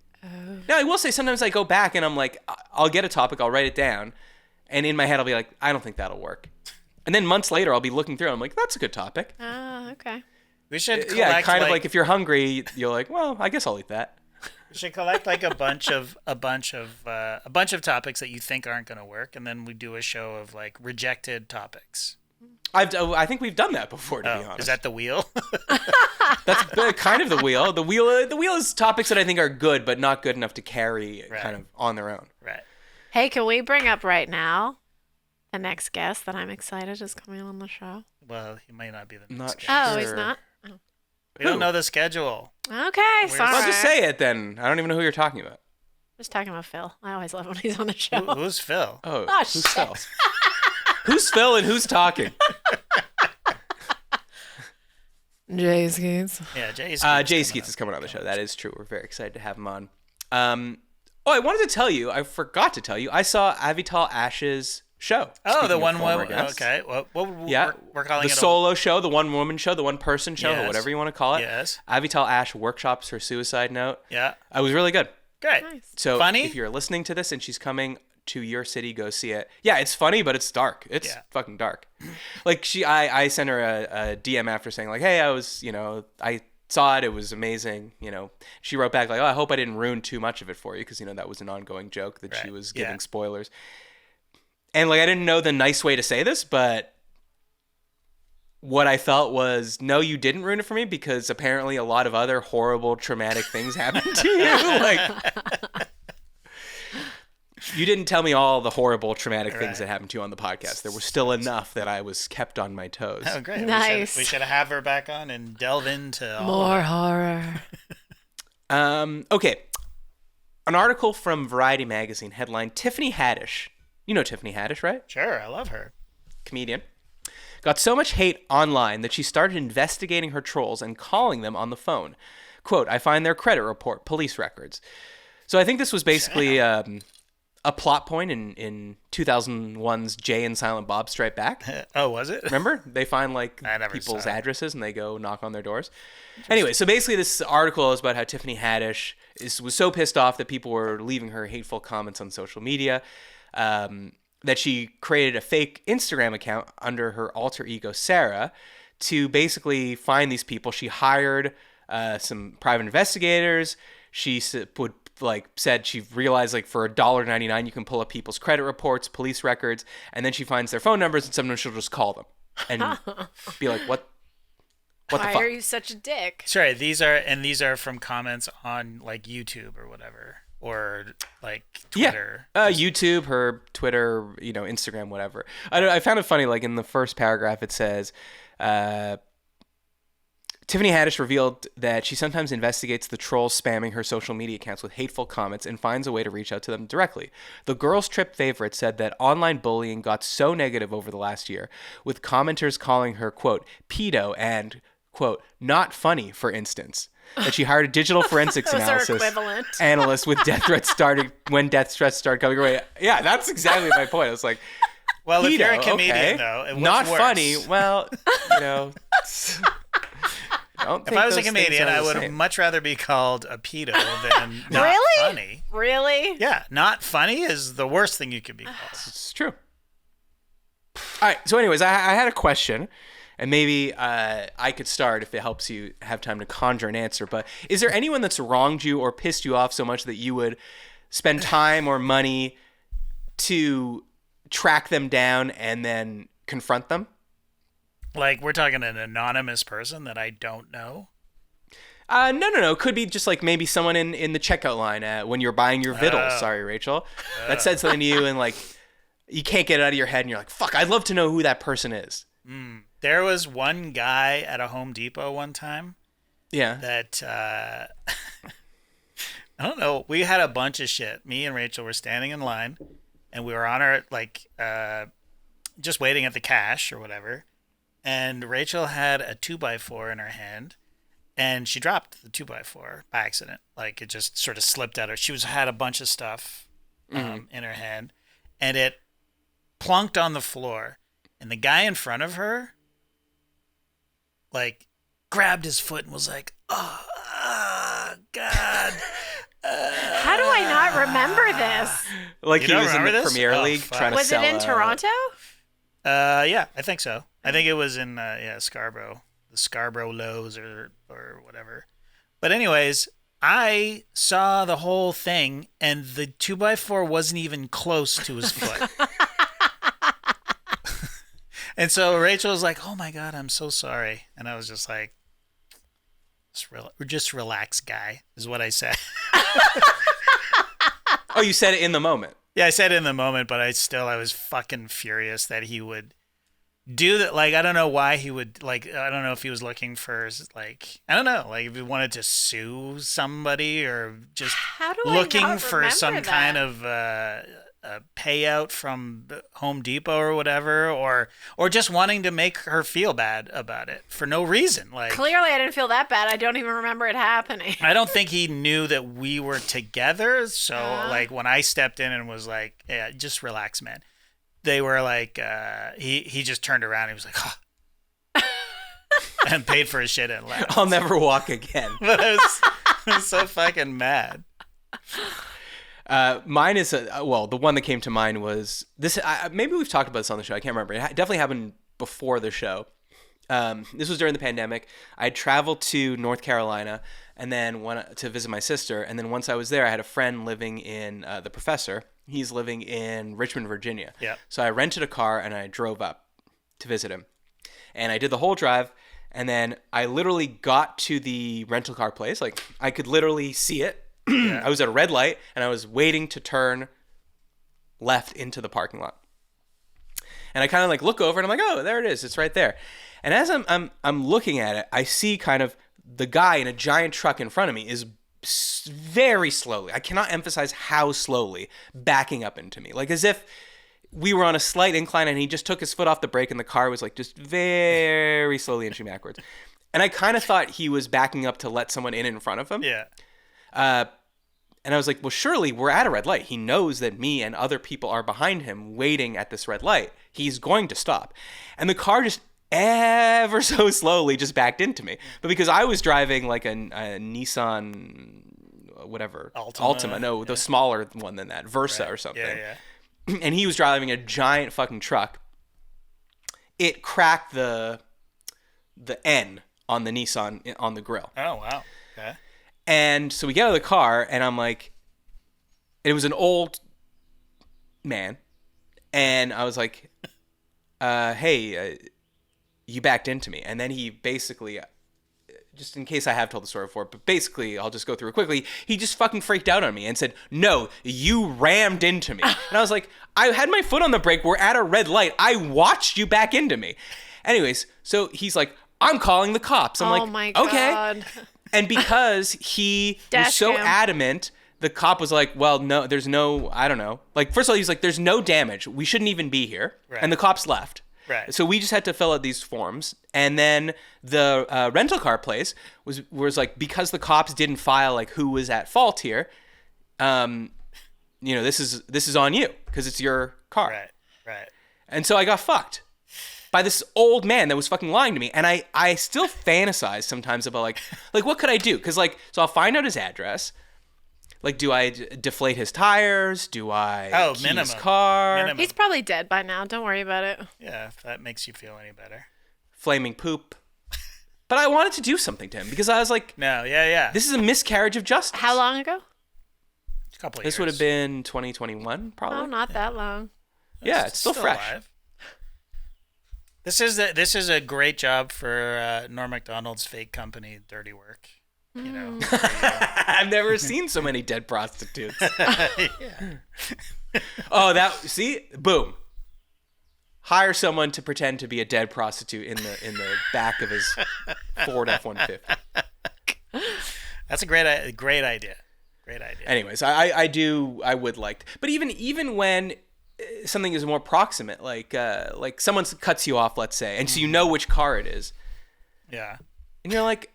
Now, I will say sometimes I go back and I'm like, I'll get a topic, I'll write it down, and in my head I'll be like, I don't think that'll work. And then months later I'll be looking through and I'm like, that's a good topic. Oh, okay. We should collect, yeah, kind of like if you're hungry, you're like, well, I guess I'll eat that. We should collect like a bunch of topics that you think aren't going to work, and then we do a show of like rejected topics. I think we've done that before, to be honest. Is that the wheel? That's kind of the wheel. The wheel is topics that I think are good, but not good enough to carry kind of on their own. Right. Hey, can we bring up right now the next guest that I'm excited is coming on the show? Well, he might not be the Not next sure. guest. Oh, he's not? Oh. We don't know the schedule. Okay, sorry. Well, just say it then. I don't even know who you're talking about. Just talking about Phil. I always love when he's on the show. Who's Phil? Oh, Oh, who's shit. Phil? Who's Phil and who's talking? Jay Skeets. Yeah, Jay Skeets is coming on the show. That is true. We're very excited to have him on. I wanted to tell you. I forgot to tell you. I saw Avital Ash's show. Oh, the one woman. woman. Okay. Well, Yeah, we're calling the it solo show, the one woman show, the one person show, Yes. or whatever you want to call it. Yes. Avital Ash workshops her suicide note. Yeah. It was really good. Great. Nice. So Funny? if you're listening to this and she's coming to your city, go see it. Yeah, it's funny, but it's dark. It's fucking dark. Like I sent her a DM after saying like, hey, I saw it. It was amazing. She wrote back like, oh, I hope I didn't ruin too much of it for you. Cause that was an ongoing joke that she was giving spoilers. And like, I didn't know the nice way to say this, but what I felt was, no, you didn't ruin it for me because apparently a lot of other horrible, traumatic things happened to you. Like, you didn't tell me all the horrible, traumatic things that happened to you on the podcast. There was still enough that I was kept on my toes. Oh, great. Nice. We should have her back on and delve into all More horror. Okay. An article from Variety magazine headline, Tiffany Haddish. You know Tiffany Haddish, right? Sure, I love her. Comedian. Got so much hate online that she started investigating her trolls and calling them on the phone. Quote, I find their credit report, police records. So I think this was basically a plot point in 2001's Jay and Silent Bob Strike Back. Oh, was it? Remember? They find like I never people's saw it. addresses and they go knock on their doors. Anyway, so basically this article is about how Tiffany Haddish was so pissed off that people were leaving her hateful comments on social media that she created a fake Instagram account under her alter ego Sarah to basically find these people. She hired some private investigators. She said she realized like for $1.99 you can pull up people's credit reports, police records, and then she finds their phone numbers and sometimes she'll just call them and be like, what the Why fuck? are you such a dick? Sorry, these are from comments on like YouTube or whatever, or like Twitter. Yeah, YouTube, her Twitter, Instagram, whatever. I found it funny. Like in the first paragraph, it says, Tiffany Haddish revealed that she sometimes investigates the trolls spamming her social media accounts with hateful comments and finds a way to reach out to them directly. The Girls Trip favorite said that online bullying got so negative over the last year, with commenters calling her, quote, pedo and, quote, not funny, for instance. That she hired a digital forensics Those are analysis equivalent. analyst with death threats started coming her way. Yeah, that's exactly my point. It's like, Well, if you're a Pedo, comedian, okay. though, what's Not worse? funny. Well, you know. Don't If think I was a those things comedian, are the I would same. much rather be called a pedo than not Really? funny. Really? Yeah, not funny is the worst thing you could be called. It's true. All right. So, anyways, I had a question, and maybe I could start if it helps you have time to conjure an answer. But is there anyone that's wronged you or pissed you off so much that you would spend time or money to track them down and then confront them? Like, we're talking an anonymous person that I don't know. No. Could be just like maybe someone in the checkout line when you're buying your viddles. Oh. Sorry, Rachel. That said something to you, and like you can't get it out of your head, and you're like, "Fuck, I'd love to know who that person is." There was one guy at a Home Depot one time Yeah. that I don't know. We had a bunch of shit. Me and Rachel were standing in line, and we were on our just waiting at the cash or whatever. And Rachel had a 2x4 in her hand, and she dropped the 2x4 by accident. Like, it just sort of slipped out. She had a bunch of stuff in her hand, and it plunked on the floor. And the guy in front of her, like, grabbed his foot and was like, "Oh, God." How do I not remember this? Like You he don't was in the remember this? Premier Oh, League fuck. trying to Was sell. it in Toronto? Yeah, I think so. I think it was in Scarborough, the Scarborough Lows or whatever. But anyways, I saw the whole thing, and the 2x4 wasn't even close to his foot. And so Rachel was like, "Oh my God, I'm so sorry," and I was just like, "Just relax, guy," is what I said. Oh, you said it in the moment. Yeah, I said it in the moment, but I was fucking furious that he would do that. Like, I don't know why he would, like, I don't know if he was looking for, like, I don't know, like if he wanted to sue somebody or just How do I looking not for remember some that? kind of a payout from Home Depot or whatever, or just wanting to make her feel bad about it for no reason. Like, Clearly, I didn't feel that bad. I don't even remember it happening. I don't think he knew that we were together. So, like, when I stepped in and was like, "Yeah, just relax, man," they were like, he just turned around. And he was like, "Huh," and paid for his shit and left. I'll never walk again. But I was so fucking mad. Mine is the one that came to mind was this. Maybe we've talked about this on the show. I can't remember. It definitely happened before the show. This was during the pandemic. I had traveled to North Carolina and then went to visit my sister. And then once I was there, I had a friend living in the professor. He's living in Richmond, Virginia. Yeah. So I rented a car and I drove up to visit him. And I did the whole drive. And then I literally got to the rental car place. Like, I could literally see it. I was at a red light and I was waiting to turn left into the parking lot. And I kind of like look over and I'm like, "Oh, there it is. It's right there." And as I'm looking at it, I see kind of the guy in a giant truck in front of me is very slowly, I cannot emphasize how slowly, backing up into me. Like as if we were on a slight incline and he just took his foot off the brake and the car was like just very slowly inching backwards. And I kind of thought he was backing up to let someone in front of him. Yeah. And I was like, well, surely we're at a red light. He knows that me and other people are behind him waiting at this red light. He's going to stop. And the car just ever so slowly just backed into me. But because I was driving like a Nissan, whatever. Altima. No, the smaller one than that. Versa or something. Yeah. And he was driving a giant fucking truck. It cracked the N on the Nissan on the grill. Oh, wow. Okay. And so we get out of the car, and I'm like, it was an old man, and I was like, hey, you backed into me. And then he basically, just in case I have told the story before, but basically, I'll just go through it quickly, he just fucking freaked out on me and said, "No, you rammed into me." And I was like, I had my foot on the brake, we're at a red light, I watched you back into me. Anyways, so he's like, "I'm calling the cops." I'm like, my God. Okay. And because he was so Dashcam. adamant, the cop was like, "Well, no, there's no, I don't know." Like, first of all, he's like, "There's no damage. We shouldn't even be here." Right. And the cops left. Right. So we just had to fill out these forms. And then the rental car place was like, because the cops didn't file like who was at fault here, this is on you because it's your car. Right. And so I got fucked by this old man that was fucking lying to me. And I still fantasize sometimes about like what could I do? Because so I'll find out his address. Like, do I deflate his tires? Do I key his car? Minimum. He's probably dead by now. Don't worry about it. Yeah, if that makes you feel any better. Flaming poop. But I wanted to do something to him because I was like, no, yeah. This is a miscarriage of justice. How long ago? A couple of years. This would have been 2021, probably. Oh, not that long. Yeah, it's still fresh. Alive. This is a great job for Norm Macdonald's fake company, Dirty Work. You know, I've never seen so many dead prostitutes. Yeah. Oh, boom. Hire someone to pretend to be a dead prostitute in the back of his Ford F-150. That's a great idea. Great idea. Anyways, I would like, but even when something is more proximate, like someone cuts you off, let's say, and so you know which car it is. Yeah. And you're like,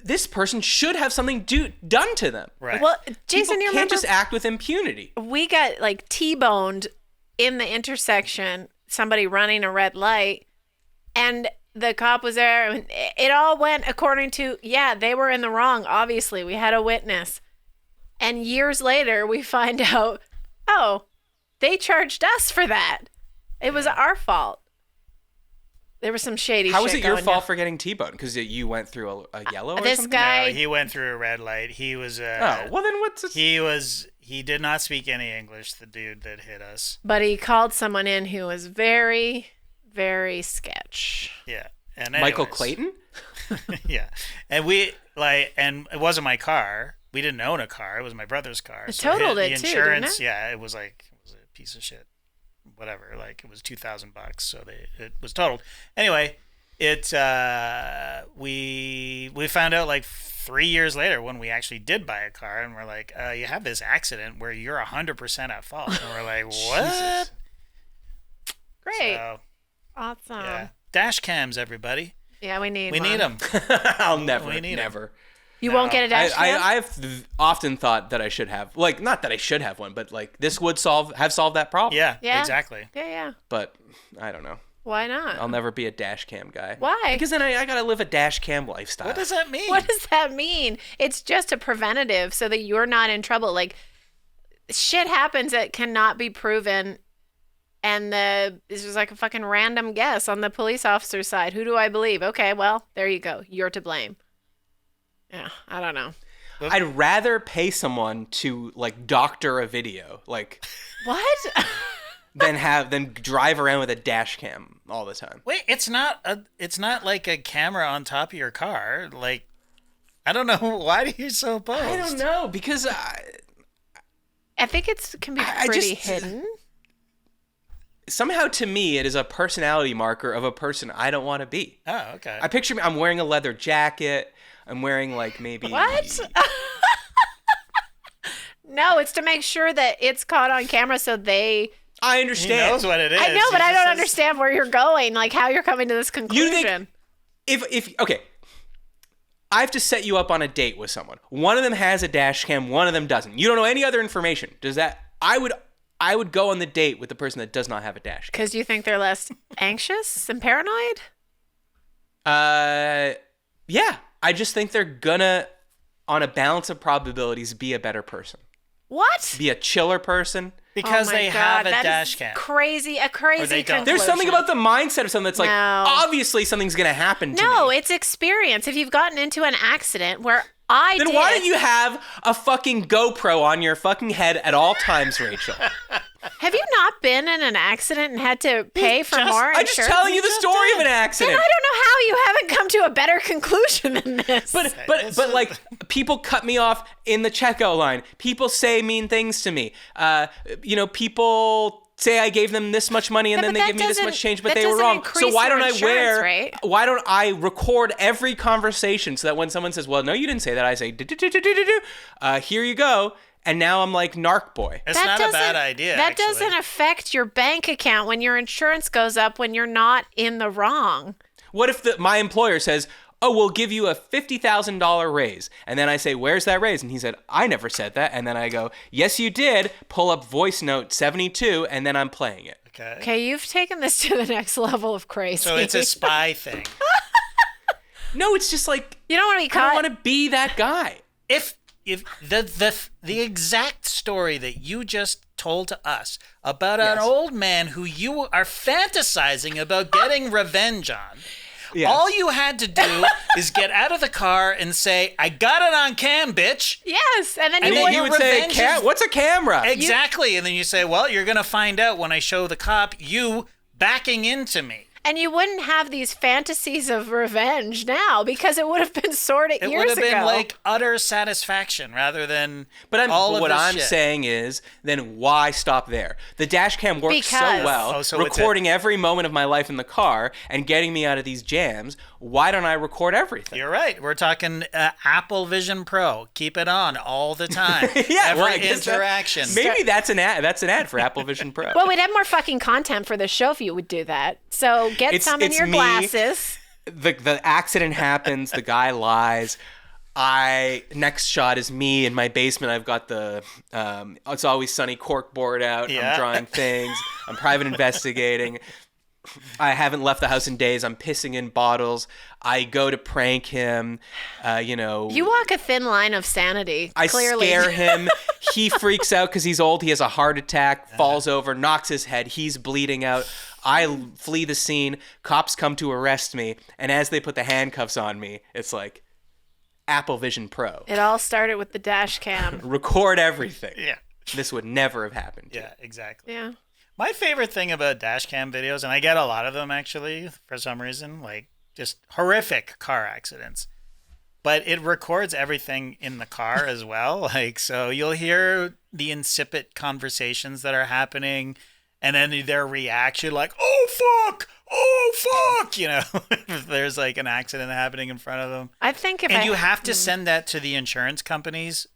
this person should have something done to them. Right. Well, Jason, you can't remember just act with impunity. we got like T-boned in the intersection, somebody running a red light, and the cop was there, and it all went according to, they were in the wrong, obviously. We had a witness. And years later, we find out, they charged us for that. It was our fault. There was some shady shit How was it your going fault down. for getting T-boned? Because you went through a yellow or This something? guy- No, he went through a red light. He was. Oh, well then what's this? He did not speak any English. The dude that hit us. But he called someone in who was very, very sketch. Yeah. And Michael anyways. Clayton? Yeah. And and it wasn't my car. We didn't own a car. It was my brother's car. It totaled it too, didn't insurance, it? yeah, it was a piece of shit. Whatever. Like it was $2,000, so it was totaled. Anyway, we found out like 3 years later when we actually did buy a car, and we're like, you have this accident where you're 100% at fault. And we're like, what? Jesus. Great. So, Awesome. yeah. Dash cams, everybody. Yeah, we need We one. need them. I'll never. We need 'em. Never. You won't get a dash cam? I've often thought that I should have, not that I should have one, but this would have solved that problem. Yeah, Yeah. exactly. Yeah. But I don't know. Why not? I'll never be a dash cam guy. Why? Because then I gotta live a dash cam lifestyle. What does that mean? What does that mean? It's just a preventative so that you're not in trouble. Like, shit happens that cannot be proven, and this was like a fucking random guess on the police officer's side. Who do I believe? Okay, well, there you go. You're to blame. Yeah, I don't know. I'd rather pay someone to doctor a video, What? than drive around with a dash cam all the time. Wait, it's not like a camera on top of your car. Like, I don't know. Why are you so opposed? I don't know, because I think it can be I pretty just- hidden. somehow to me it is a personality marker of a person I don't want to be. Oh, okay. I picture I'm wearing a leather jacket. I'm wearing maybe What? No, it's to make sure that it's caught on camera so they... I He understand. knows what it is. I know, He but I just don't says- understand where you're going, like how you're coming to this conclusion. If okay, I have to set you up on a date with someone. One of them has a dash cam, one of them doesn't. You don't know any other information. Does that? I would go on the date with the person that does not have a dash cam. Because you think they're less anxious and paranoid? Yeah. I just think they're gonna, on a balance of probabilities, be a better person. What? Be a chiller person. because Oh my they God, have a that dash is cam. Crazy, a Or crazy they don't. conclusion. There's something about the mindset of something that's like, No. obviously something's gonna happen to No, me. it's experience. If you've gotten into an accident where I Then did... why don't you have a fucking GoPro on your fucking head at all times, Rachel? Have you not been in an accident and had to pay for more I'm just insurance? telling you the just story of did. an Then accident. I don't know how you haven't come to a better conclusion than this. But people cut me off in the checkout line. People say mean things to me. People say I gave them this much money and Yeah, then but they that give me this much doesn't- change, but that they were doesn't wrong. increase So why your don't I insurance rate. why don't I record every conversation so that when someone says, "Well, no, you didn't say that," I say, "Here you go." And now I'm like narc boy. It's not a bad idea. That actually. doesn't affect your bank account when your insurance goes up when you're not in the wrong. What if my employer says, "Oh, we'll give you a $50,000 raise," and then I say, "Where's that raise?" And he said, "I never said that." And then I go, "Yes, you did." Pull up voice note 72, and then I'm playing it. Okay, you've taken this to the next level of crazy. So it's a spy thing. No, it's just like You don't want to be I caught. don't want to be that guy. If the exact story that you just told to us about an Yes. old man who you are fantasizing about getting revenge on, Yes. all you had to do is get out of the car and say, "I got it on cam, bitch." Yes, and then And you then would. you would say, revenge is- "What's a camera?" Exactly. And then you say, "Well, you're going to find out when I show the cop you backing into me." And you wouldn't have these fantasies of revenge now because it would have been sorted It years would have been ago. like utter satisfaction rather than But all of what this I'm shit. saying is, then why stop there? The dash cam works so Because- well, Oh, so it's recording every moment of my life in the car and getting me out of these jams. Why don't I record everything? You're right. We're talking Apple Vision Pro. Keep it on all the time. Yeah, Every well, I guess interaction. Maybe that's an ad. That's an ad for Apple Vision Pro. Well, we'd have more fucking content for the show if you would do that. So get It's- some in it's your me. glasses. The accident happens. The guy lies. Next shot is me in my basement. I've got the It's Always Sunny cork board out. Yeah. I'm drawing things. I'm private investigating. I haven't left the house in days. I'm pissing in bottles. I go to prank him. You walk a thin line of sanity. I Clearly. scare him. He freaks out because he's old. He has a heart attack, falls over, knocks his head. He's bleeding out. I flee the scene. Cops come to arrest me. And as they put the handcuffs on me, it's like Apple Vision Pro. It all started with the dash cam. Record everything. Yeah. This would never have happened. Yeah, exactly. Yeah. My favorite thing about dash cam videos, and I get a lot of them actually for some reason, like just horrific car accidents. But it records everything in the car as well. Like, so you'll hear the incipient conversations that are happening and then their reaction like, "Oh, fuck! Oh, fuck!" If there's like an accident happening in front of them. I think if And I you have to send that to the insurance companies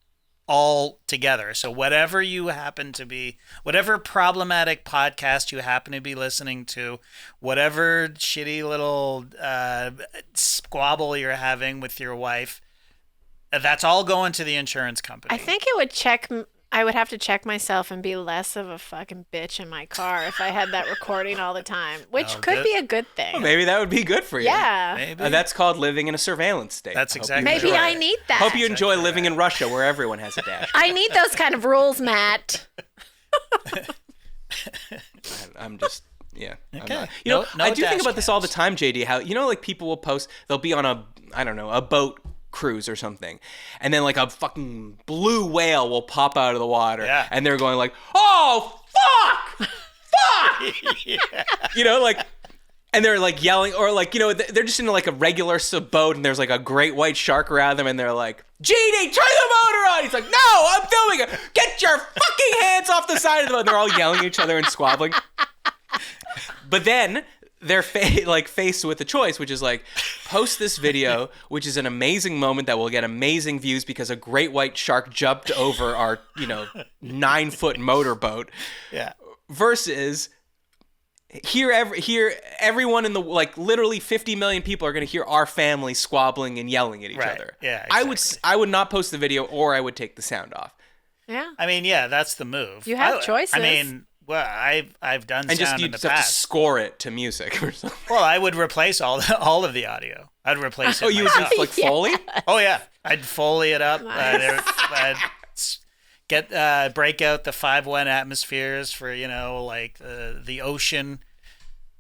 all together. So whatever you happen to be, whatever problematic podcast you happen to be listening to, whatever shitty little squabble you're having with your wife, that's all going to the insurance company. I think it would check. I would have to check myself and be less of a fucking bitch in my car if I had that recording all the time, which Oh, could good. be a good thing. Maybe that would be good for you. Yeah. Maybe. That's called living in a surveillance state. That's Hope you exactly Maybe enjoy I it. need that. Hope you enjoy living in Russia where everyone has a dash. I need those kind of rules, Matt. I'm just, yeah. I'm Okay. not. No I do think dash about this all the cams. time, JD, how, like people will post, they'll be on a boat cruise or something, and then like a fucking blue whale will pop out of the water, Yeah. and they're going like, "Oh, fuck! Fuck!" Like, and they're like yelling, or like, they're just in like a regular boat, and there's like a great white shark around them, and they're like, "JD, turn the motor on!" He's like, "No, I'm filming it. Get your fucking hands off the side of the boat." And they're all yelling at each other and squabbling. But then they're faced with a choice, which is like, post this video, which is an amazing moment that will get amazing views because a great white shark jumped over our 9-foot motorboat, Yeah. versus everyone in the, like, literally 50 million people are going to hear our family squabbling and yelling at each Right. other. Yeah, I would not post the video, or I would take the sound off. Yeah. I mean, yeah, that's the move. You have choices. I mean, well, I've done And sound you in the just have to past. score it to music or something. Well, I would replace all of the audio. I'd replace it. Oh, you would myself. do like Foley? Oh yeah, I'd Foley it up. Nice. I'd break out the 5-1 atmospheres for like the ocean,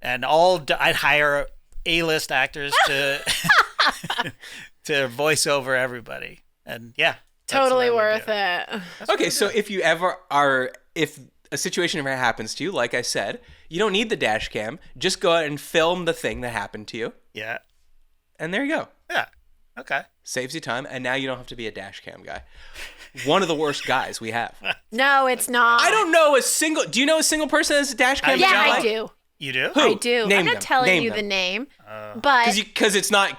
and I'd hire A-list actors to to voice over everybody, and yeah, that's Totally what I would worth do. it. Okay, so if a situation ever happens to you, like I said, you don't need the dash cam. Just go out and film the thing that happened to you, Yeah, and there you go. yeah, okay. Saves you time, and now you don't have to be a dash cam guy. One of the worst guys we have. No, it's not. I don't know a single. Do you know a single person that's a dash cam? Yeah, guy? I do. You do? Who? I do. Name I'm not them. telling Name you them. the name, but Because it's not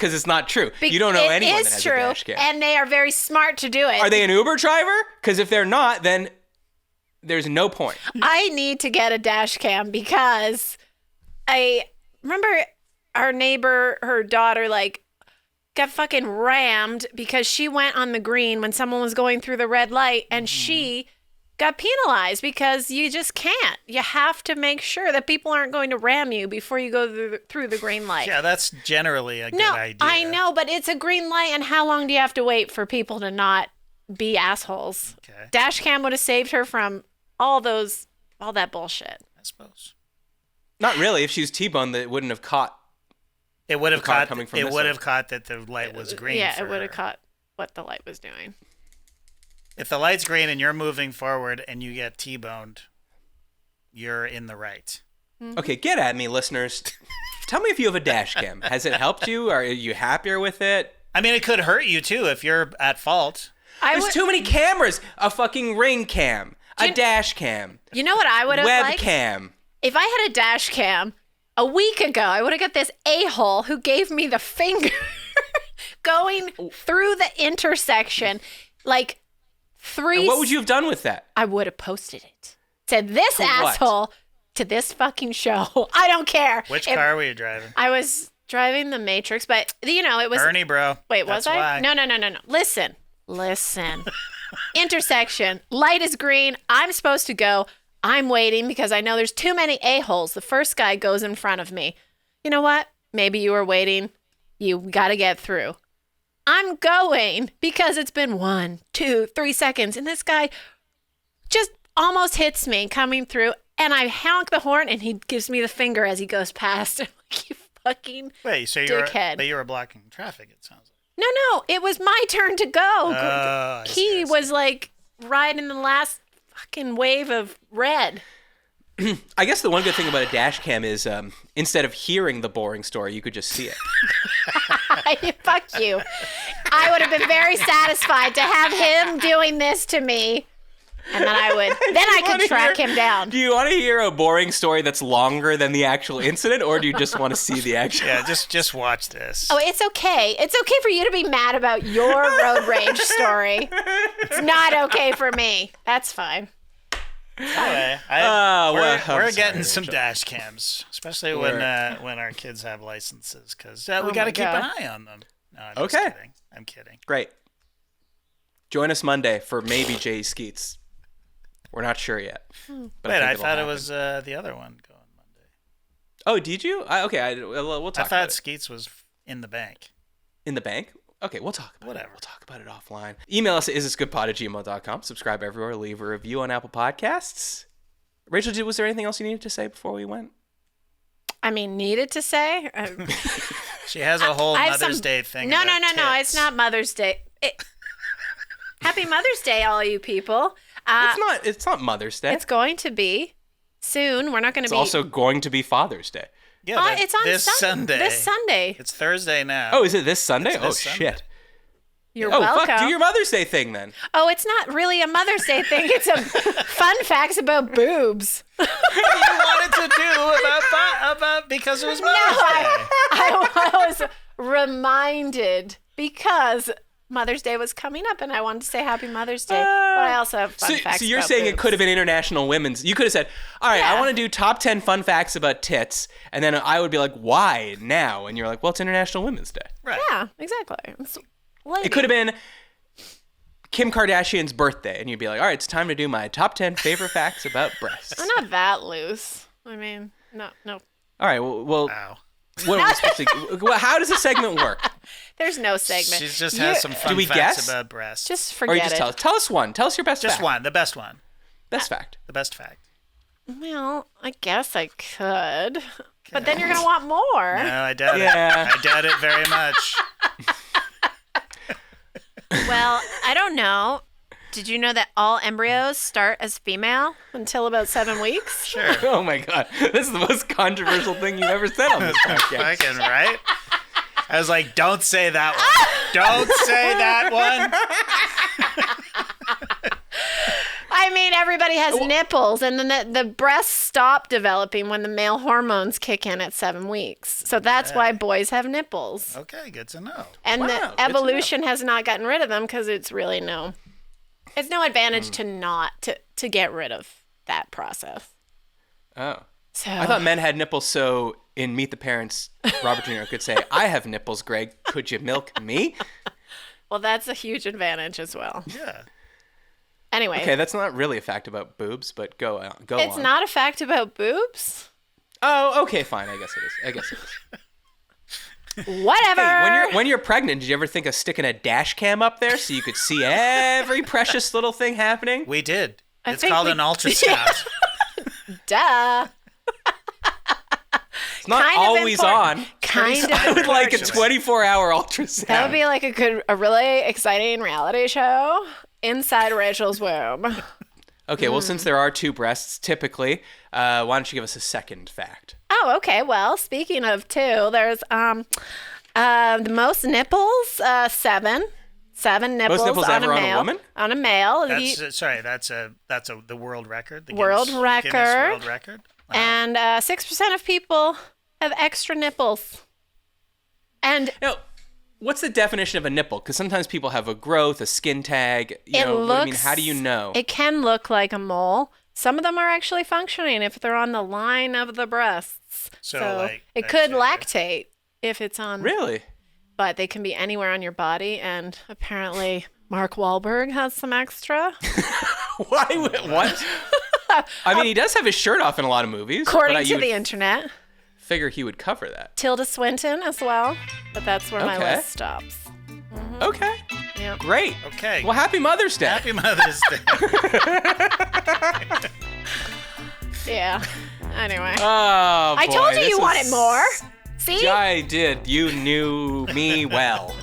true. You don't know anyone it that is has true, a dash cam. and they are very smart to do it. Are they an Uber driver? Because if they're not, then there's no point. I need to get a dash cam because I remember our neighbor, her daughter, like got fucking rammed because she went on the green when someone was going through the red light, and she got penalized because you just can't. You have to make sure that people aren't going to ram you before you go through the green light. Yeah, that's generally a good idea. I know, but it's a green light, and how long do you have to wait for people to not be assholes? Okay. Dash cam would have saved her from all that bullshit. I suppose. Not really. If she was T-boned, that wouldn't have caught. It would have caught. Coming from It this would way. have caught that the light was green. Yeah, for it would have her. caught what the light was doing. If the light's green and you're moving forward and you get T-boned, you're in the right. Okay, get at me, listeners. Tell me if you have a dash cam. Has it helped you? Are you happier with it? I mean, it could hurt you too if you're at fault. There's too many cameras. A fucking ring cam, a dash cam, You know what I would have liked? webcam. If I had a dash cam a week ago, I would have got this a-hole who gave me the finger going through the intersection like And what would you have done with that? I would have posted it. Said this To what? asshole to this fucking show. I don't care. Which car were you driving? I was driving the Matrix, but it was Bernie, bro. Wait, was That's I? why. No. Listen. Intersection. Light is green. I'm supposed to go. I'm waiting because I know there's too many a-holes. The first guy goes in front of me. You know what? Maybe you were waiting. You got to get through. I'm going because it's been 1, 2, 3 seconds. And this guy just almost hits me coming through. And I honk the horn and he gives me the finger as he goes past. I'm like, you fucking Wait, so dickhead. you were blocking traffic, it sounds like. No, it was my turn to go. I see, I see. Was like riding the last fucking wave of red. I guess the one good thing about a dash cam is instead of hearing the boring story, you could just see it. Fuck you. I would have been very satisfied to have him doing this to me. And then I could track him down. Do you want to hear a boring story that's longer than the actual incident, or do you just want to see the actual? Yeah, just watch this. Oh, it's okay. It's okay for you to be mad about your road rage story. It's not okay for me. That's fine. Anyway, I'm we're sorry, getting some Rachel. dash cams, especially when our kids have licenses, because we got to keep an eye on them. No, I'm just Okay. kidding. I'm kidding. Great. Join us Monday for maybe Jay Skeets. We're not sure yet. But Wait, think I it'll thought it happen. was the other one going Monday. Oh, did you? Okay, we'll talk I about thought it. Skeets was in the bank. In the bank? Okay, we'll talk about Whatever. it. We'll talk about it offline. Email us at isitgoodpod@gmail.com. Subscribe everywhere. Leave a review on Apple Podcasts. Rachel, was there anything else you needed to say before we went? I mean, needed to say? She has a whole I have Mother's some- Day thing. No. about It's tits. not Mother's Day. Happy Mother's Day, all you people. It's not Mother's Day. It's going to be soon. We're not going to It's be. also going to be Father's Day. Yeah, It's on this Sunday. This Sunday. It's Thursday now. Oh, is it this Sunday? It's this Sunday. Shit. You're Oh, welcome. fuck. Do your Mother's Day thing then. Oh, it's not really a Mother's Day thing. It's a fun facts about boobs. You wanted to do about because it was Mother's Day. I was reminded because Mother's Day was coming up, and I wanted to say Happy Mother's Day. But I also have fun facts. So you're about saying it boobs. could have been International Women's. You could have said, all right, I Yeah. want to do top 10 fun facts about tits. And then I would be like, why now? And you're like, well, it's International Women's Day. Right. Yeah, exactly. It could have been Kim Kardashian's birthday. And you'd be like, all right, it's time to do my top 10 favorite facts about breasts. I'm not that loose. I mean, no. All right, well Wow. what are we supposed to, well, how does the segment work? There's no segment. She just has some fun Do we facts guess? about breasts. Just Or forget you just it. tell us one. Tell us your best Just fact. one, the best one. Best fact. The best fact. Well, I guess I could. But then you're going to want more. No, I doubt Yeah. it. I doubt it very much. Well, I don't know. Did you know that all embryos start as female until about 7 weeks? Sure. Oh my God. This is the most controversial thing you've ever said on this podcast. Fucking right. I was like, don't say that one. Don't say that one. I mean, everybody has nipples, and then the breasts stop developing when the male hormones kick in at 7 weeks. So that's why boys have nipples. Okay, good to know. And Wow, good the to evolution has not gotten rid of them because it's really it's no advantage to not to get rid of that process. Oh. So I thought men had nipples so in Meet the Parents, Robert De Niro could say, I have nipples, Greg. Could you milk me? well, that's a huge advantage as well. Yeah. Anyway. Okay, that's not really a fact about boobs, but go on. It's not a fact about boobs? Oh, okay, fine. I guess it is. Whatever. Hey, when you're pregnant, did you ever think of sticking a dash cam up there so you could see every precious little thing happening? We did. I It's think called we- an ultrasound. Duh. It's not Kind of always important. on. Kind I of. would like a Actually. 24-hour ultrasound. That would be like a really exciting reality show inside Rachel's womb. Okay, well, since there are 2 breasts, typically, why don't you give us a second fact? Oh, okay. Well, speaking of 2, there's the most nipples, 7. 7 nipples, nipples on ever a on a male. woman? On a male. That's the world record. The World Guinness record. World Record. Wow. And 6% of people have extra nipples. And Now, what's the definition of a nipple? Because sometimes people have a growth, a skin tag. it looks. What do you mean? How do you know? It can look like a mole. Some of them are actually functioning if they're on the line of the breasts. So, like, it let's could say- lactate if it's on. Really? But they can be anywhere on your body, and apparently Mark Wahlberg has some extra. Why? What? I mean, he does have his shirt off in a lot of movies. According but to you the would internet. figure he would cover that. Tilda Swinton as well. But that's where my Okay. list stops. Okay. Yep. Great. Okay. Well, happy Mother's Day. Happy Mother's Day. Yeah. Anyway. Oh, I told boy, you this wanted is- more. See? I did. You knew me well.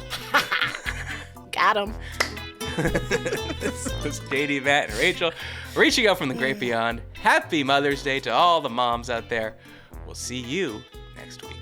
Got him. This was Katie, Matt, and Rachel reaching out from the great beyond. Happy Mother's Day to all the moms out there. We'll see you next week.